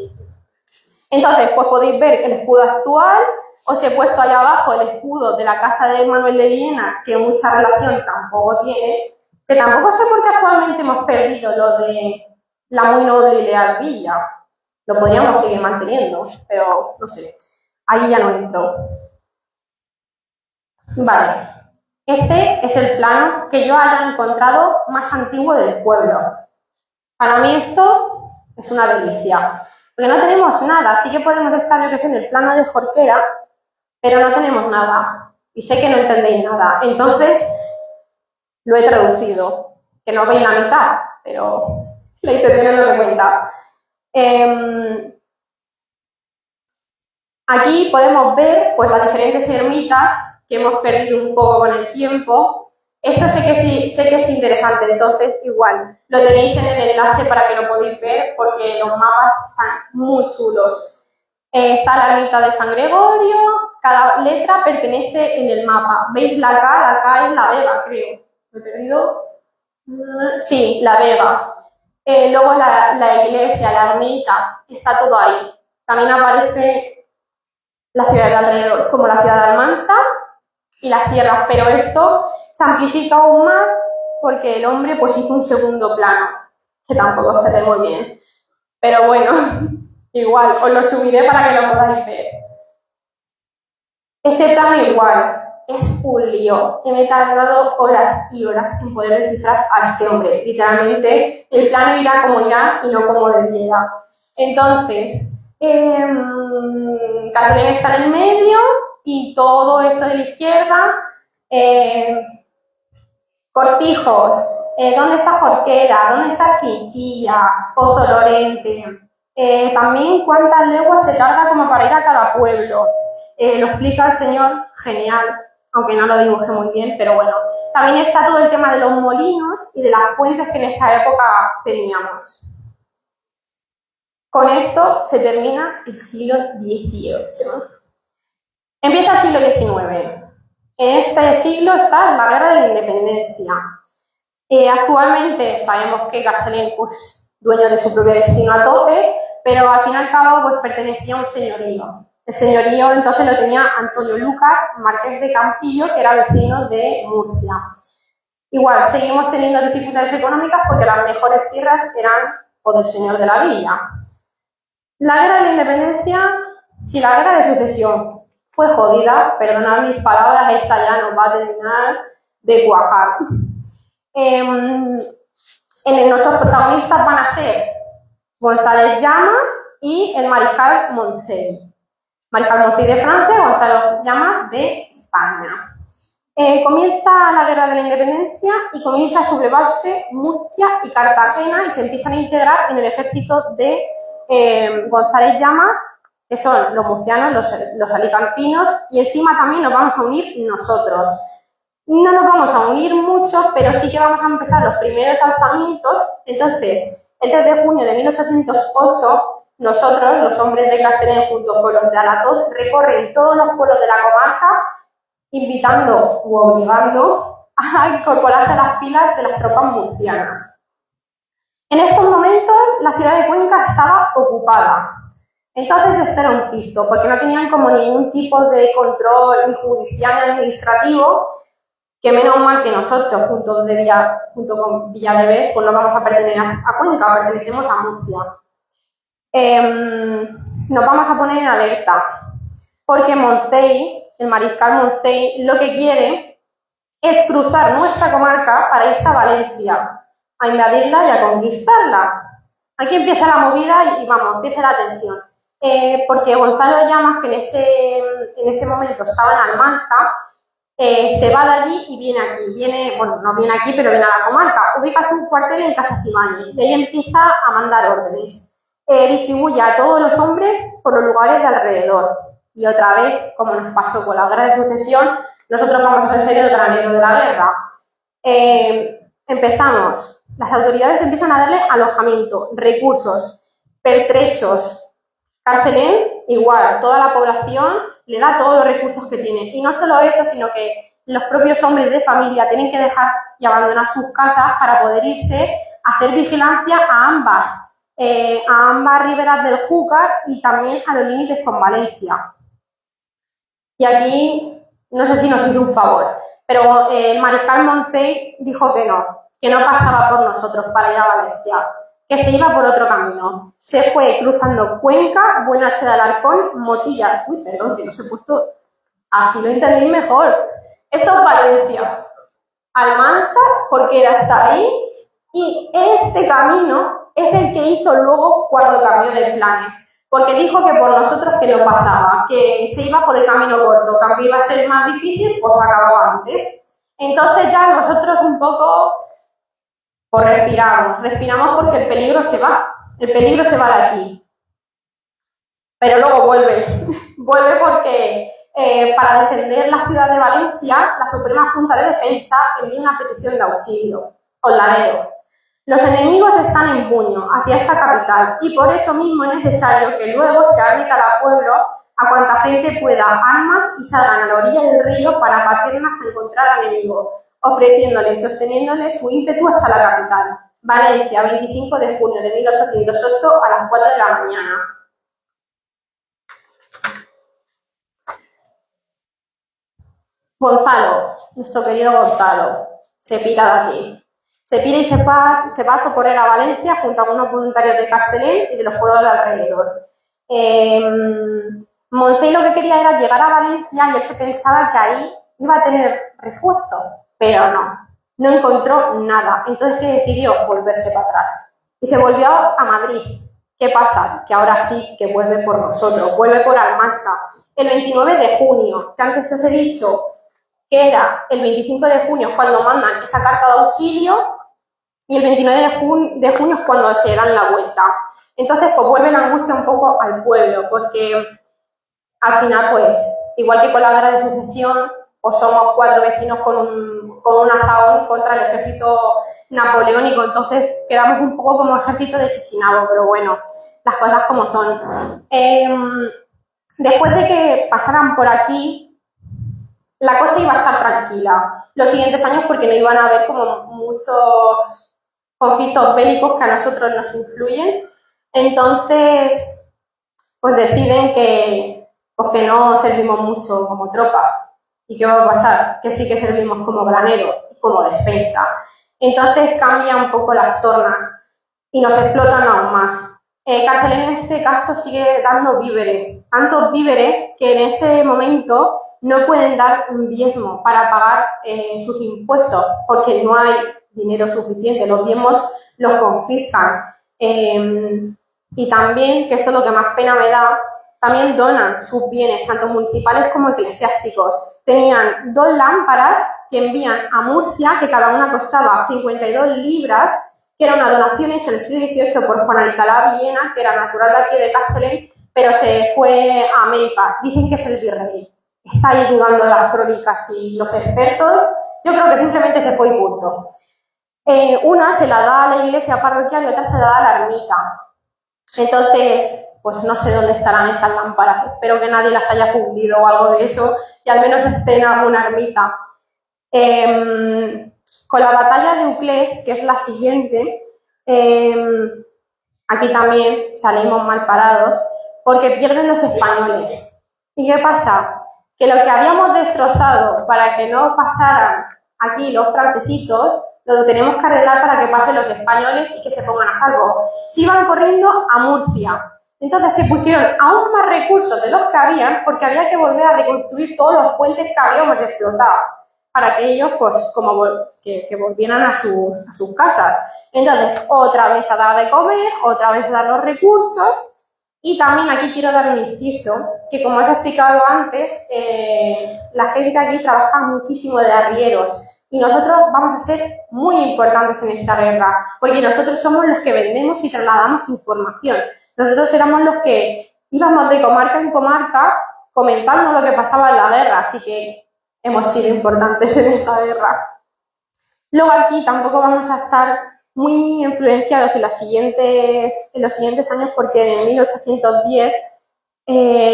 Entonces, pues podéis ver el escudo actual. Os he puesto ahí abajo el escudo de la casa de Manuel de Villena, que mucha relación tampoco tiene, que tampoco sé por qué actualmente hemos perdido lo de la muy noble y leal villa. Lo podríamos seguir manteniendo, pero no sé, ahí ya no entro. Vale, este es el plano que yo haya encontrado más antiguo del pueblo. Para mí esto es una delicia, porque no tenemos nada. Sí que podemos estar, yo que sé, en el plano de Jorquera, pero no tenemos nada. Y sé que no entendéis nada. Entonces, lo he traducido, que no veis la mitad, pero la intención es lo que cuenta. Aquí podemos ver pues las diferentes ermitas que hemos perdido un poco con el tiempo. Esto sé que es interesante, entonces igual lo tenéis en el enlace para que lo podáis ver, porque los mapas están muy chulos. Está la ermita de San Gregorio, cada letra pertenece en el mapa. ¿Veis la K es la Vega, creo. ¿Me he perdido? Sí, la Vega. Luego la iglesia, la ermita, está todo ahí. También aparece la ciudad de alrededor, como la ciudad de Almansa y las sierras, pero esto se amplifica aún más porque el hombre pues hizo un segundo plano, que tampoco se ve muy bien. Pero bueno, igual, os lo subiré para que lo podáis ver. Este plano igual, es un lío. Y me he tardado horas y horas en poder descifrar a este hombre. Literalmente, el plano irá como irá y no como debiera. Entonces, Carcelén está en el medio y todo esto de la izquierda. Cortijos, ¿dónde está Jorquera? ¿Dónde está Chinchilla? Pozo Lorente. También cuántas leguas se tarda como para ir a cada pueblo. Lo explica el señor genial, aunque no lo dibujé muy bien, pero bueno. También está todo el tema de los molinos y de las fuentes que en esa época teníamos. Con esto se termina el siglo XVIII. Empieza el siglo XIX. En este siglo está la Guerra de la Independencia. Actualmente sabemos que Carcelén, pues, dueño de su propio destino a tope, pero al fin y al cabo pues, pertenecía a un señorío. El señorío entonces lo tenía Antonio Lucas, marqués de Campillo, que era vecino de Murcia. Igual, seguimos teniendo dificultades económicas porque las mejores tierras eran o del señor de la villa. La Guerra de la Independencia, si la Guerra de Sucesión fue jodida, perdonad mis palabras, esta ya nos va a terminar de cuajar. Nuestros protagonistas van a ser González Llamas y el mariscal Moncey. Mariscal Moncey de Francia, Gonzalo Llamas de España. Comienza la Guerra de la Independencia y comienza a sublevarse Murcia y Cartagena y se empiezan a integrar en el ejército de González Llamas, que son los murcianos, los alicantinos, y encima también nos vamos a unir nosotros. No nos vamos a unir mucho, pero sí que vamos a empezar los primeros alzamientos. Entonces, el 3 de junio de 1808, nosotros, los hombres de Carcelén, junto con los de Alatoz, recorren todos los pueblos de la comarca, invitando u obligando a incorporarse a las filas de las tropas murcianas. En estos momentos, la ciudad de Cuenca estaba ocupada. Entonces, esto era un pisto, porque no tenían como ningún tipo de control ni judicial ni administrativo, que menos mal que nosotros, junto con Villadevés, pues no vamos a pertenecer a Cuenca, pertenecemos a Murcia. Nos vamos a poner en alerta, porque Moncey, el mariscal Moncey, lo que quiere es cruzar nuestra comarca para irse a Valencia, a invadirla y a conquistarla. Aquí empieza la movida y vamos, empieza la tensión. Porque Gonzalo Llamas, que en ese momento estaba en Almansa, se va de allí y viene aquí. Bueno, no viene aquí, pero viene a la comarca. Ubica su cuartel en Casas Ibáñez y ahí empieza a mandar órdenes. Distribuye a todos los hombres por los lugares de alrededor. Y otra vez, como nos pasó con la guerra de sucesión, nosotros vamos a ser el granero de la guerra. Empezamos. Las autoridades empiezan a darle alojamiento, recursos, pertrechos. Carcelén, igual, toda la población le da todos los recursos que tiene. Y no solo eso, sino que los propios hombres de familia tienen que dejar y abandonar sus casas para poder irse a hacer vigilancia a ambas riberas del Júcar y también a los límites con Valencia. Y aquí, no sé si nos hizo un favor, pero el mariscal Moncey dijo que no pasaba por nosotros para ir a Valencia, que se iba por otro camino. Se fue cruzando Cuenca, Buenache de Alarcón, Motillas. Uy, perdón, que no se he puesto. Así lo entendí mejor. Esto es Valencia. Almansa, Jorquera está ahí. Y este camino es el que hizo luego cuando cambió de planes. Porque dijo que por nosotros que no pasaba, que se iba por el camino corto, que aunque iba a ser más difícil, pues acababa antes. Entonces ya nosotros un poco pues respiramos porque el peligro se va de aquí. Pero luego vuelve porque para defender la ciudad de Valencia, la Suprema Junta de Defensa envía una petición de auxilio. Os la leo. Los enemigos están en puño hacia esta capital y por eso mismo es necesario que luego se arme cada pueblo a cuanta gente pueda armas y salgan a la orilla del río para batirla hasta encontrar al enemigo, ofreciéndole y sosteniéndole su ímpetu hasta la capital. Valencia, 25 de junio de 1808 a las 4 de la mañana. Gonzalo, nuestro querido Gonzalo, se pira de aquí. Se pira y se va a socorrer a Valencia junto a unos voluntarios de Carcelén y de los pueblos de alrededor. Moncey lo que quería era llegar a Valencia y él se pensaba que ahí iba a tener refuerzo, pero no encontró nada. Entonces, ¿qué decidió? Volverse para atrás. Y se volvió a Madrid. ¿Qué pasa? Que ahora sí que vuelve por nosotros, vuelve por Almansa. El 29 de junio, que antes os he dicho que era el 25 de junio cuando mandan esa carta de auxilio y el 29 de junio es cuando se dan la vuelta. Entonces, pues vuelve la angustia un poco al pueblo, porque al final, pues, igual que con la guerra de sucesión, pues somos 4 vecinos con un azahón contra el ejército napoleónico, entonces quedamos un poco como ejército de Chichinabo, pero bueno, las cosas como son. Después de que pasaran por aquí, la cosa iba a estar tranquila los siguientes años porque no iban a haber como muchos conflictos bélicos que a nosotros nos influyen. Entonces, pues deciden que no servimos mucho como tropas. ¿Y qué va a pasar? Que sí que servimos como granero, como despensa. Entonces cambia un poco las tornas y nos explotan aún más. Carcelén en este caso sigue dando víveres, tantos víveres que en ese momento no pueden dar un diezmo para pagar sus impuestos porque no hay dinero suficiente, los diezmos los confiscan. Y también, que esto es lo que más pena me da, también donan sus bienes, tanto municipales como eclesiásticos. Tenían 2 lámparas que envían a Murcia, que cada una costaba 52 libras, que era una donación hecha en el siglo XVIII por Juan Alcalá Villena, que era natural de aquí de Carcelén, pero se fue a América. Dicen que es el virrey. Está ahí dudando las crónicas y los expertos. Yo creo que simplemente se fue y punto. Una se la da a la iglesia parroquial y otra se la da a la ermita. Entonces, pues no sé dónde estarán esas lámparas. Espero que nadie las haya fundido o algo de eso y al menos esté en alguna ermita. Con la batalla de Uclés, que es la siguiente, aquí también salimos mal parados porque pierden los españoles. ¿Y qué pasa? Que lo que habíamos destrozado para que no pasaran aquí los francesitos, lo tenemos que arreglar para que pasen los españoles y que se pongan a salvo. Se iban corriendo a Murcia. Entonces se pusieron aún más recursos de los que habían porque había que volver a reconstruir todos los puentes que habíamos explotado para que ellos, pues, como que volvieran a sus casas. Entonces, otra vez a dar de comer, otra vez a dar los recursos Y también aquí quiero dar un inciso, que como os he explicado antes, la gente aquí trabaja muchísimo de arrieros y nosotros vamos a ser muy importantes en esta guerra, porque nosotros somos los que vendemos y trasladamos información. Nosotros éramos los que íbamos de comarca en comarca comentando lo que pasaba en la guerra, así que hemos sido importantes en esta guerra. Luego aquí tampoco vamos a estar muy influenciados en los siguientes años, porque en 1810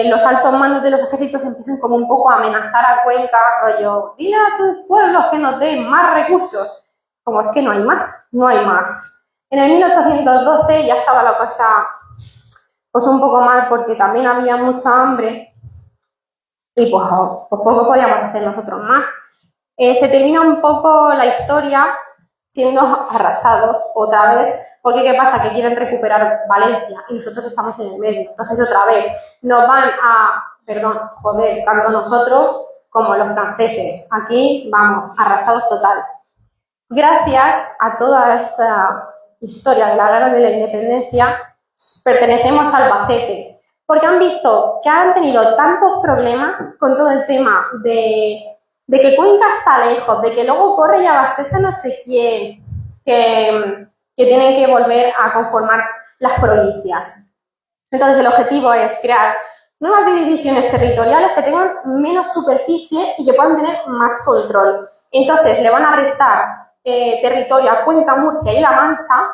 los altos mandos de los ejércitos empiezan como un poco a amenazar a Cuenca, rollo, dile a tus pueblos que nos den más recursos. Como es que no hay más, no hay más. En el 1812 ya estaba la cosa pues un poco mal, porque también había mucha hambre y pues poco podíamos hacer nosotros más. Se termina un poco la historia siendo arrasados otra vez, porque ¿qué pasa? Que quieren recuperar Valencia y nosotros estamos en el medio. Entonces otra vez nos van a, joder, tanto nosotros como los franceses. Aquí vamos, arrasados total. Gracias a toda esta historia de la guerra de la independencia, pertenecemos a Albacete, porque han visto que han tenido tantos problemas con todo el tema de que Cuenca está lejos, de que luego corre y abastece a no sé quién, que tienen que volver a conformar las provincias. Entonces el objetivo es crear nuevas divisiones territoriales que tengan menos superficie y que puedan tener más control. Entonces le van a restar territorio a Cuenca, Murcia y La Mancha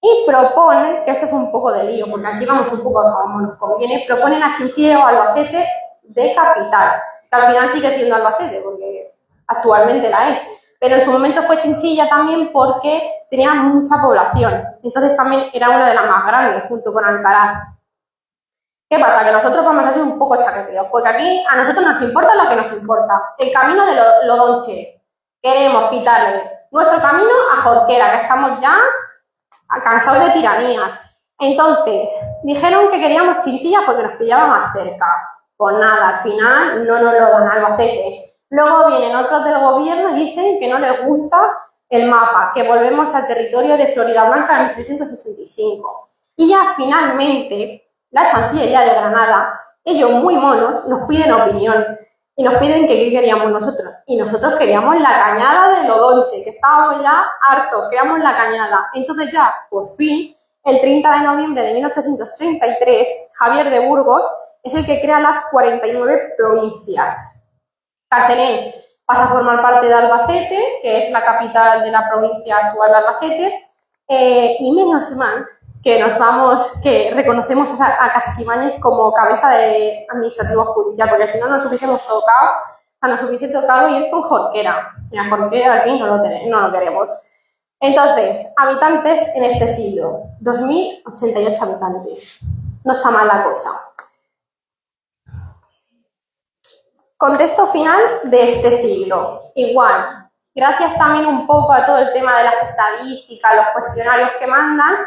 y proponen, que esto es un poco de lío, porque aquí vamos un poco como nos conviene, proponen a Chinchilla o Albacete de capital. Que al final sigue siendo Albacete, porque actualmente la es, pero en su momento fue Chinchilla también porque tenía mucha población, entonces también era una de las más grandes, junto con Alcaraz. ¿Qué pasa? Que nosotros vamos a ser un poco chaqueteros, porque aquí a nosotros nos importa lo que nos importa, el camino de Lodonche. Queremos quitarle nuestro camino a Jorquera, que estamos ya cansados de tiranías. Entonces, dijeron que queríamos Chinchilla porque nos pillaba más cerca. Pues nada, al final no nos lo dan Albacete. Luego vienen otros del gobierno y dicen que no les gusta el mapa, que volvemos al territorio de Florida Blanca en 1785. Y ya finalmente, la Chancillería de Granada, ellos muy monos, nos piden opinión y nos piden que qué queríamos nosotros. Y nosotros queríamos la cañada de Lodonche, que estábamos ya hartos, queríamos la cañada. Entonces ya, por fin, el 30 de noviembre de 1833, Javier de Burgos es el que crea las 49 provincias. Carcelén pasa a formar parte de Albacete, que es la capital de la provincia actual de Albacete, y menos mal que reconocemos a Casas Ibáñez como cabeza de administrativo judicial, porque si no nos hubiese tocado ir con Jorquera. Y a Jorquera aquí no lo queremos. Entonces, habitantes en este siglo, 2088 habitantes. No está mal la cosa. Contexto final de este siglo. Igual, gracias también un poco a todo el tema de las estadísticas, los cuestionarios que mandan,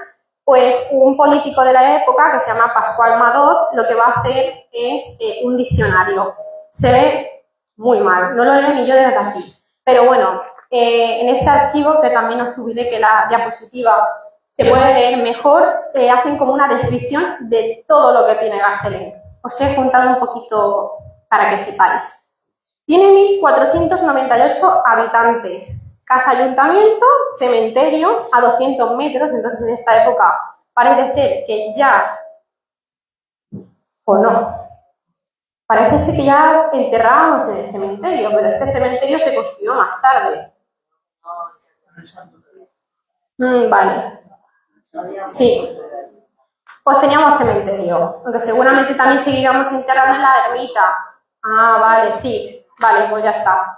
pues un político de la época que se llama Pascual Madoz lo que va a hacer es un diccionario. Se ve muy mal, no lo leo ni yo desde aquí. Pero bueno, en este archivo, que también os subiré, que la diapositiva se puede leer mejor, hacen como una descripción de todo lo que tiene Carcelén. Os he juntado un poquito para que sepáis. Tiene 1.498 habitantes. Casa ayuntamiento, cementerio a 200 metros, entonces en esta época parece ser que ya, o no, parece ser que ya enterrábamos en el cementerio, pero este cementerio se construyó más tarde. Vale. Sí. Pues teníamos cementerio, aunque seguramente también seguiríamos enterrando en la ermita. Ah, vale, sí. Vale, pues ya está.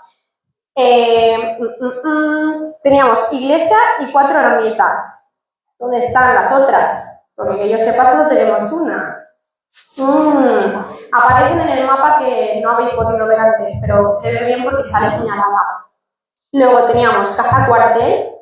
Teníamos iglesia y 4 ermitas. ¿Dónde están las otras? Porque que yo sepa solo tenemos una. Aparecen en el mapa que no habéis podido ver antes, pero se ve bien porque sale señalada. Luego teníamos casa cuartel,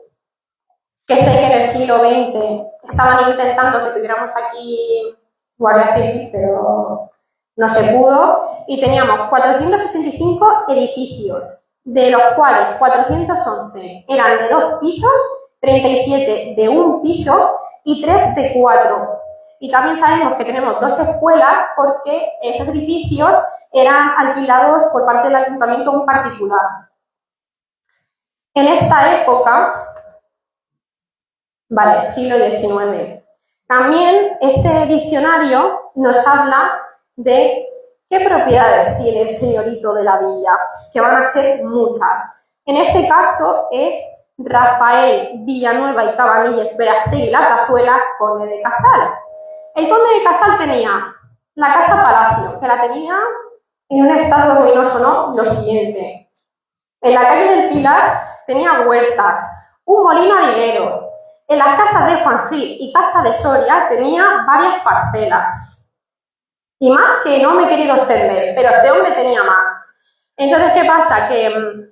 que sé que en el siglo XX estaban intentando que tuviéramos aquí guardia civil, pero no se pudo. Y teníamos 485 edificios, de los cuales 411 eran de 2 pisos, 37 de 1 piso y 3 de 4. y también sabemos que tenemos 2 escuelas porque esos edificios eran alquilados por parte del ayuntamiento a un particular. En esta época, vale, siglo XIX, también este diccionario nos habla de qué propiedades tiene el señorito de la villa, que van a ser muchas. En este caso es Rafael Villanueva y Cabanilles Verástegui La Plazuela, conde de Casal. El conde de Casal tenía la casa Palacio, que la tenía en un estado ruinoso, ¿no? Lo siguiente. En la calle del Pilar tenía huertas, un molino harinero. En las casas de Juan Gil y casa de Soria tenía varias parcelas. Y más que no me he querido extender, pero este hombre tenía más. Entonces, ¿qué pasa? Que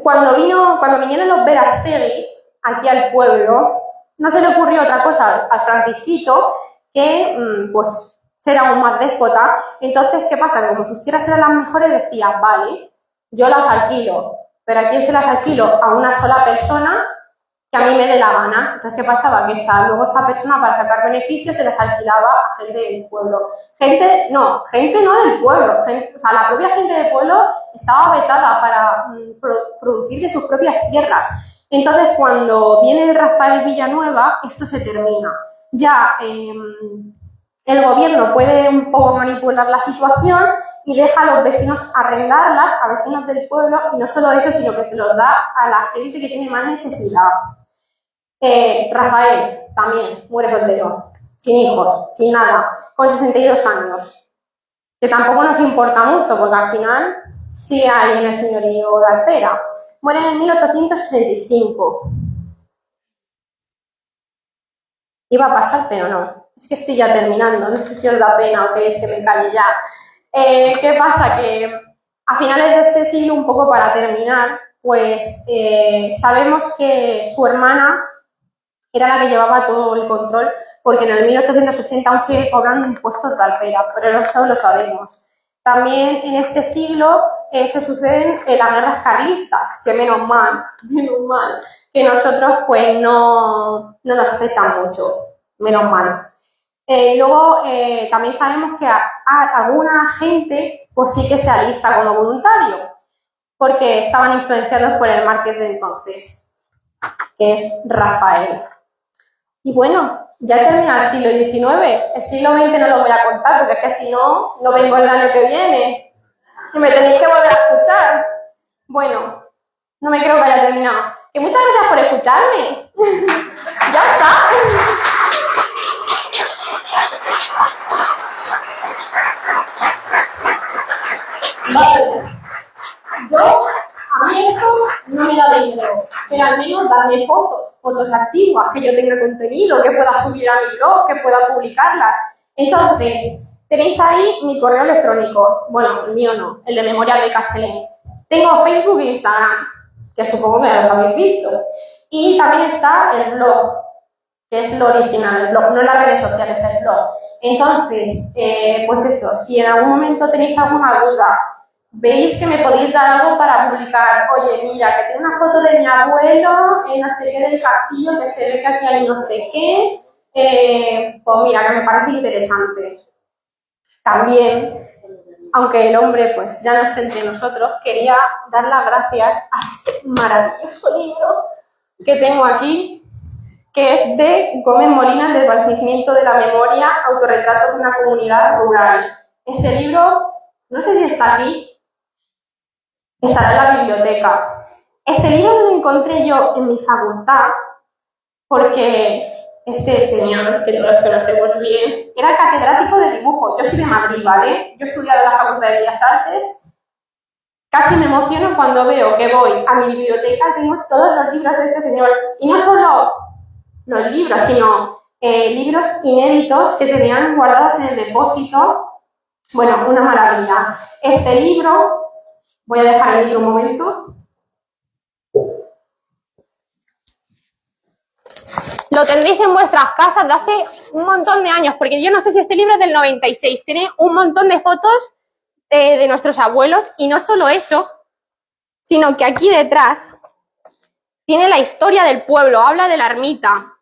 cuando vinieron los Verástegui aquí al pueblo, no se le ocurrió otra cosa al Francisquito que, pues, ser aún más déspota. Entonces, ¿qué pasa? Como sus tierras eran las mejores, decía, vale, yo las alquilo, pero ¿a quién se las alquilo? A una sola persona que a mí me dé la gana. Entonces, ¿qué pasaba? Que luego esta persona, para sacar beneficios, se las alquilaba a gente del pueblo. Gente no del pueblo. O sea, la propia gente del pueblo estaba vetada para producir de sus propias tierras. Entonces, cuando viene el Rafael Villanueva, esto se termina. Ya el gobierno puede un poco manipular la situación y deja a los vecinos arrendarlas a vecinos del pueblo, y no solo eso, sino que se los da a la gente que tiene más necesidad. Rafael también muere soltero, sin hijos, sin nada, con 62 años, que tampoco nos importa mucho porque al final sigue ahí en el señorío de Alpera. Muere en 1865. Iba a pasar, pero no. Es que estoy ya terminando, no sé si os da pena o queréis que me calle ya. ¿Qué pasa? Que a finales de este siglo, un poco para terminar, pues sabemos que su hermana era la que llevaba todo el control, porque en el 1880 aún sigue cobrando impuestos de Alpera, pero eso lo sabemos. También en este siglo se suceden las guerras carlistas, que menos mal, que nosotros pues no nos afectan mucho, menos mal. Luego también sabemos que alguna gente pues sí que se alista como voluntario, porque estaban influenciados por el marqués de entonces, que es Rafael. Y bueno, ya termina el siglo XIX. El siglo XX no lo voy a contar, porque es que si no, no vengo el año que viene y me tenéis que volver a escuchar. Bueno, no me creo que haya terminado. Que muchas gracias por escucharme. Ya está. Vale. A mí esto no me da dinero, pero al menos darme fotos antiguas, que yo tenga contenido, que pueda subir a mi blog, que pueda publicarlas. Entonces, tenéis ahí mi correo electrónico. Bueno, el mío no, el de Memorias de Carcelén. Tengo Facebook e Instagram, que supongo que ya los habéis visto. Y también está el blog, que es lo original, el blog, no las redes sociales, el blog. Entonces, pues eso, si en algún momento tenéis alguna duda, veis que me podéis dar algo para publicar, oye, mira, que tengo una foto de mi abuelo en la serie del castillo, que se ve que aquí hay no sé qué, pues mira, que me parece interesante. También, aunque el hombre pues ya no esté entre nosotros, quería dar las gracias a este maravilloso libro que tengo aquí, que es de Gómez Molina, el desvanecimiento de la memoria, autorretrato de una comunidad rural. Este libro, no sé si está aquí, estará en la biblioteca. Este libro lo encontré yo en mi facultad porque este señor, que todos conocemos bien, era catedrático de dibujo. Yo soy de Madrid, ¿vale? Yo he estudiado en la Facultad de Bellas Artes. Casi me emociono cuando veo que voy a mi biblioteca, tengo todos los libros de este señor. Y no solo los libros, sino libros inéditos que tenían guardados en el depósito. Bueno, una maravilla. Este libro... Voy a dejar el libro un momento. Lo tendréis en vuestras casas de hace un montón de años, porque yo no sé si este libro es del 96. Tiene un montón de fotos de nuestros abuelos, y no solo eso, sino que aquí detrás tiene la historia del pueblo, habla de la ermita.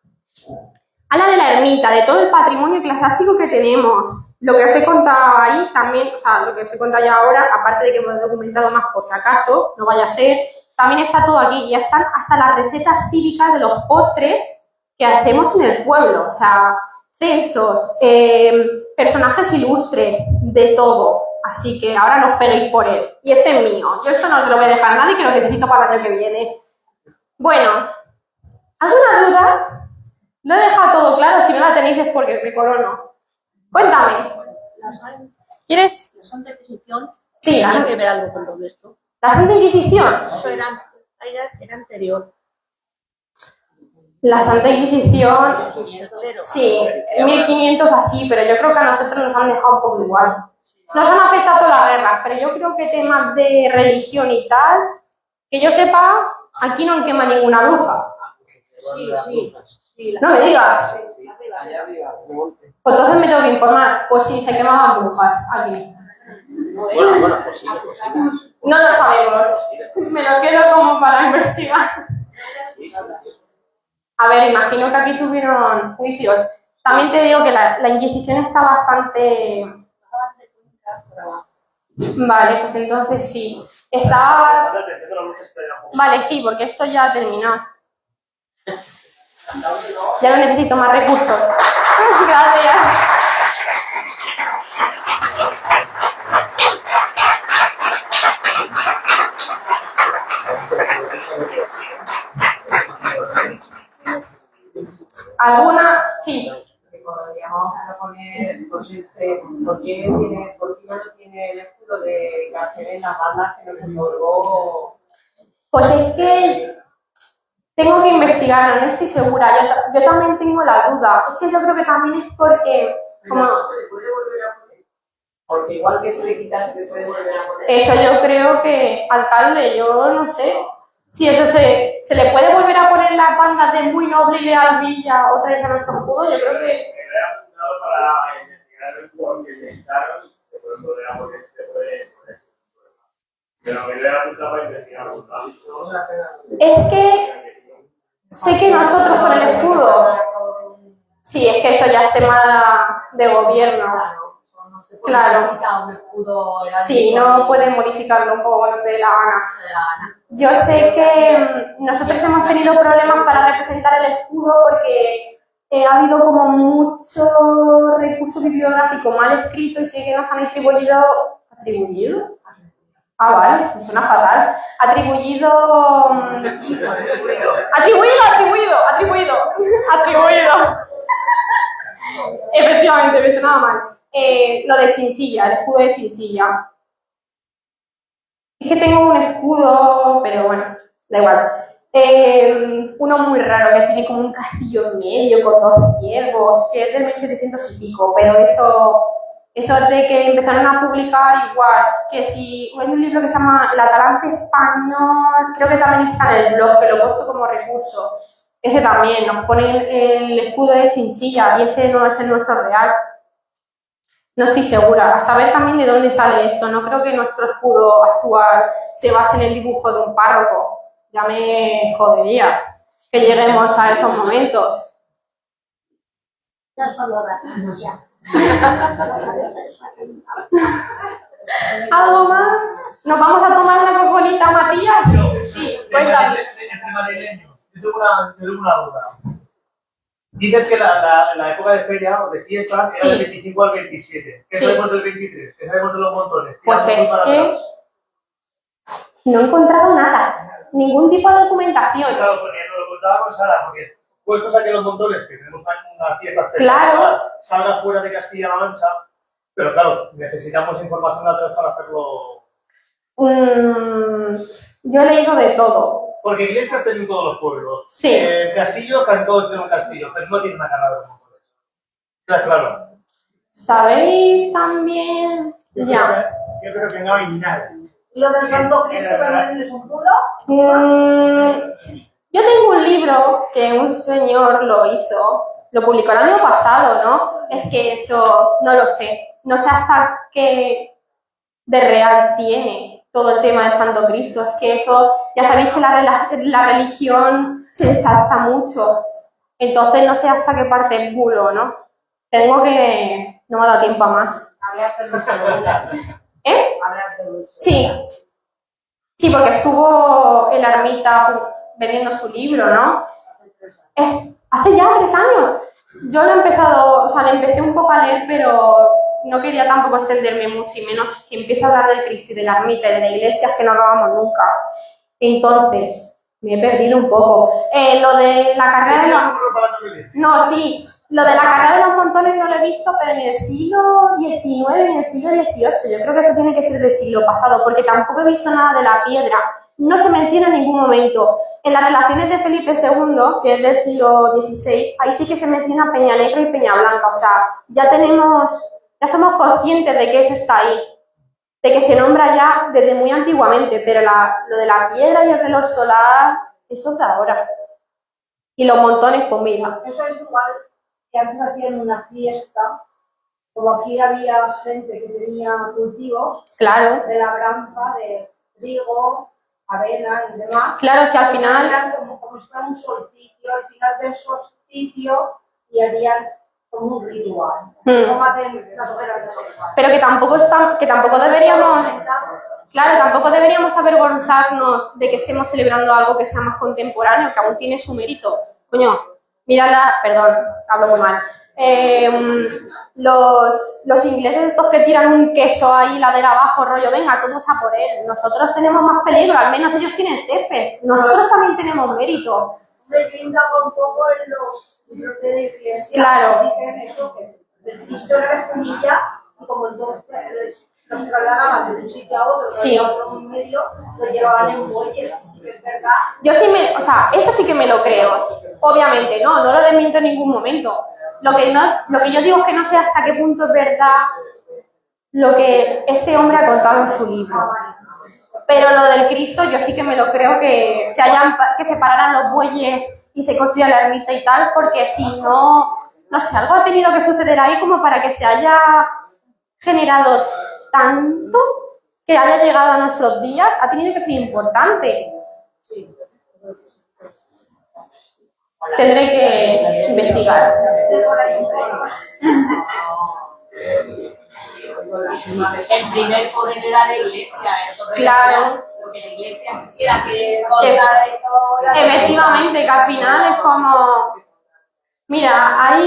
Habla de la ermita, de todo el patrimonio eclesiástico que tenemos. Lo que os he contado ahí también, o sea, lo que os he contado ya ahora, aparte de que hemos documentado más por si acaso, no vaya a ser, también está todo aquí. Ya están hasta las recetas típicas de los postres que hacemos en el pueblo. O sea, censos, personajes ilustres, de todo. Así que ahora no os peguéis por él. Y este es mío. Yo esto no se lo voy a dejar a nadie, que lo necesito para el año que viene. Bueno, ¿alguna duda? ¿Lo he dejado todo claro? Si no la tenéis es porque me corono. Cuéntame. ¿Quieres? La Santa Inquisición Sí, tiene que ver algo con todo esto. la Santa Inquisición. Eso era anterior. La Santa Inquisición, Pero, sí, 1500 así, pero yo creo que a nosotros nos han dejado un poco igual. Nos han afectado todas las guerras, pero yo creo que temas de religión y tal, que yo sepa, aquí no quema ninguna bruja. sí. No me digas. Allá arriba, de monte. Pues entonces me tengo que informar. Pues sí, se quemaban brujas aquí. Bueno, pues sí. No lo sabemos. Me lo quedo como para investigar. A ver, imagino que aquí tuvieron juicios. También te digo que la Inquisición está bastante... Vale, pues entonces sí. Está... Vale, sí, porque esto ya ha terminado. Ya no necesito más recursos. Gracias. ¿Alguna? Sí. Podríamos poner, ¿por qué no tiene el escudo de cárcel en las bandas que nos otorgó? Pues es que tengo que investigarlo, no estoy segura. Yo también tengo la duda. Es que yo creo que también es porque... como ¿Eso se le puede volver a poner? Porque igual que se le quita, se le puede volver a poner. eso yo creo que, alcalde, yo no sé. Si eso se le puede volver a poner las bandas de Muy Noble y de Alvilla otra vez a nuestro escudo, yo creo que... Para investigar el por qué se quitaron y se puede volver a poner, se puede poner. Pero me voy a apuntar para investigar los hábitos. Es que sé que nosotros con el escudo... Sí, es que eso ya es tema de gobierno. Claro. Sí, no pueden modificarlo un poco cuando te dé la gana. Yo sé que nosotros hemos tenido problemas para representar el escudo porque ha habido como mucho recurso bibliográfico mal escrito y sé que nos han atribuido... ¿Atribuido? Ah, vale, me suena fatal. Atribuido. Efectivamente, me sonaba mal. Lo de Chinchilla, el escudo de Chinchilla. Es que tengo un escudo, pero bueno, da igual. Uno muy raro que tiene como un castillo en medio con dos ciervos, que es del 1700 y pico, pero eso de que empezaron a publicar igual, que si hay un libro que se llama El Atalante Español, creo que también está en el blog, que lo he puesto como recurso. Ese también, nos ponen el escudo de Chinchilla y ese no es el nuestro real. No estoy segura. A saber también de dónde sale esto. No creo que nuestro escudo actual se base en el dibujo de un párroco. Ya me jodería que lleguemos a esos momentos. Ya solo ratamos ya. ¿Algo más? ¿Nos vamos a tomar una cocolita, Matías? Sí, cuéntame. Entre madrileños, yo tengo una duda. Dices que la época de feria o de fiesta era del 25 al 27. ¿Qué sabemos del 23? ¿Qué sabemos de los montones? Pues es que no he encontrado nada. Ningún tipo de documentación. Claro, porque nos lo contaba con Sara, porque puestos aquí los montones, que tenemos una fiesta Claro. salga fuera de Castilla-La Mancha, pero claro, necesitamos información atrás para hacerlo. Yo he leído de todo. Porque iglesias tienen todos los pueblos. Sí. Castillo, casi todos tienen un castillo, pero no tienen una carrera de montones. Claro. ¿Sabéis también? Ya. Yo creo que no hay nada. ¿Y lo del Santo Cristo también es un culo? Yo tengo un libro que un señor lo hizo, lo publicó el año pasado, ¿no? Es que eso no lo sé. No sé hasta qué de real tiene todo el tema del Santo Cristo. Es que eso, ya sabéis que la religión se ensalza mucho. Entonces no sé hasta qué parte es bulo, ¿no? No me ha dado tiempo a más. Hablaste mucho de eso. ¿Eh? Hablaste mucho. Sí. Sí, porque estuvo en la ermita vendiendo su libro, ¿no? Hace ya 3 años. Yo lo he empezado, o sea, le empecé un poco a leer, pero no quería tampoco extenderme mucho, y menos si empiezo a hablar del Cristo y de la ermita y de la iglesia, es que no acabamos nunca. Entonces, me he perdido un poco. Lo de la carrera de los... No, sí. Lo de la carrera de los montones no lo he visto, pero en el siglo XIX, en el siglo XVIII. Yo creo que eso tiene que ser del siglo pasado, porque tampoco he visto nada de la piedra. No se menciona en ningún momento. En las relaciones de Felipe II, que es del siglo XVI, ahí sí que se menciona Peñanegra y Peñablanca. O sea, ya somos conscientes de que eso está ahí, de que se nombra ya desde muy antiguamente, pero lo de la piedra y el reloj solar, eso es de ahora. Y los montones, pues mira. Eso es igual que antes hacían una fiesta, como aquí había gente que tenía cultivos Claro. de labranza, de trigo, avena y demás. Claro, si al final... Eran como si fuera un solsticio, al final del solsticio, y harían como un ritual. Como hacen las hogueras de los demás. Pero que tampoco deberíamos... Claro, tampoco deberíamos avergonzarnos de que estemos celebrando algo que sea más contemporáneo, que aún tiene su mérito. Coño, mírala, perdón, hablo muy mal. Los ingleses estos que tiran un queso ahí ladera abajo, rollo, venga, todos a por él. Nosotros tenemos más peligro, al menos ellos tienen césped. Nosotros también tenemos mérito. Me pinta un poco en los libros de la iglesia. Claro. Dicen eso, que el Cristo era la semilla, y como entonces los trasladaban de un sitio a otro, Sí. a otro medio, lo llevaban en bueyes, y sí que es verdad. Yo sí eso sí que me lo creo. Obviamente, no lo desmiento en ningún momento. Lo que yo digo es que no sé hasta qué punto es verdad lo que este hombre ha contado en su libro. Pero lo del Cristo yo sí que me lo creo, que que se pararan los bueyes y se construya la ermita y tal, porque si no sé, algo ha tenido que suceder ahí como para que se haya generado tanto, que haya llegado a nuestros días, ha tenido que ser importante. Tendré que investigar. El primer poder era la iglesia, entonces Claro. lo que la iglesia quisiera que contara eso. Efectivamente, que al final es como... Mira,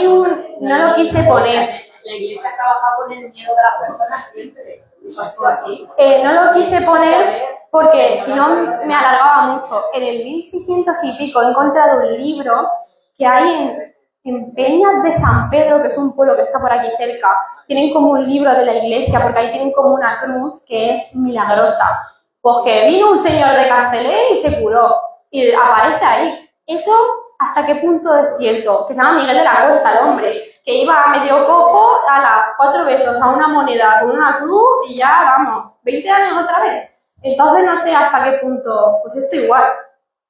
no lo quise poner. La iglesia trabaja con el miedo de las personas siempre. Eso ha sido así. No lo quise poner porque si no me alargaba mucho. En el 1600 y pico he encontrado un libro que hay en Peñas de San Pedro, que es un pueblo que está por aquí cerca. Tienen como un libro de la iglesia, porque ahí tienen como una cruz que es milagrosa. Pues que vino un señor de Carcelé y se curó. Y aparece ahí. Eso, ¿hasta qué punto es cierto? Que se llama Miguel de la Costa, el hombre, que iba medio cojo, a las 4 besos a una moneda con una cruz y ya, vamos, 20 años otra vez. Entonces no sé hasta qué punto, pues esto igual.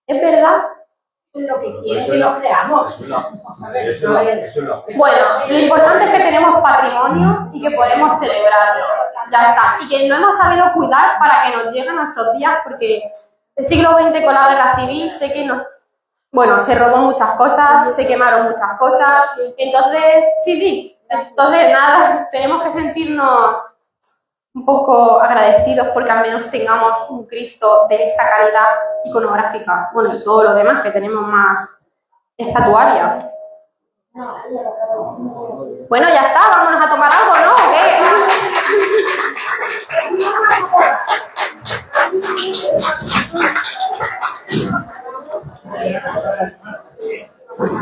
¿Es verdad? Eso es lo que quieren que lo creamos. Bueno, lo importante es que tenemos patrimonio y que podemos celebrarlo. Ya está. Y que lo hemos sabido cuidar para que nos lleguen nuestros días, porque el siglo XX con la guerra civil sé que se robó muchas cosas, se quemaron muchas cosas. Entonces, sí. Entonces, nada, tenemos que sentirnos un poco agradecidos porque al menos tengamos un Cristo de esta calidad iconográfica. Bueno, y todo lo demás, que tenemos más estatuaria. Bueno, ya está.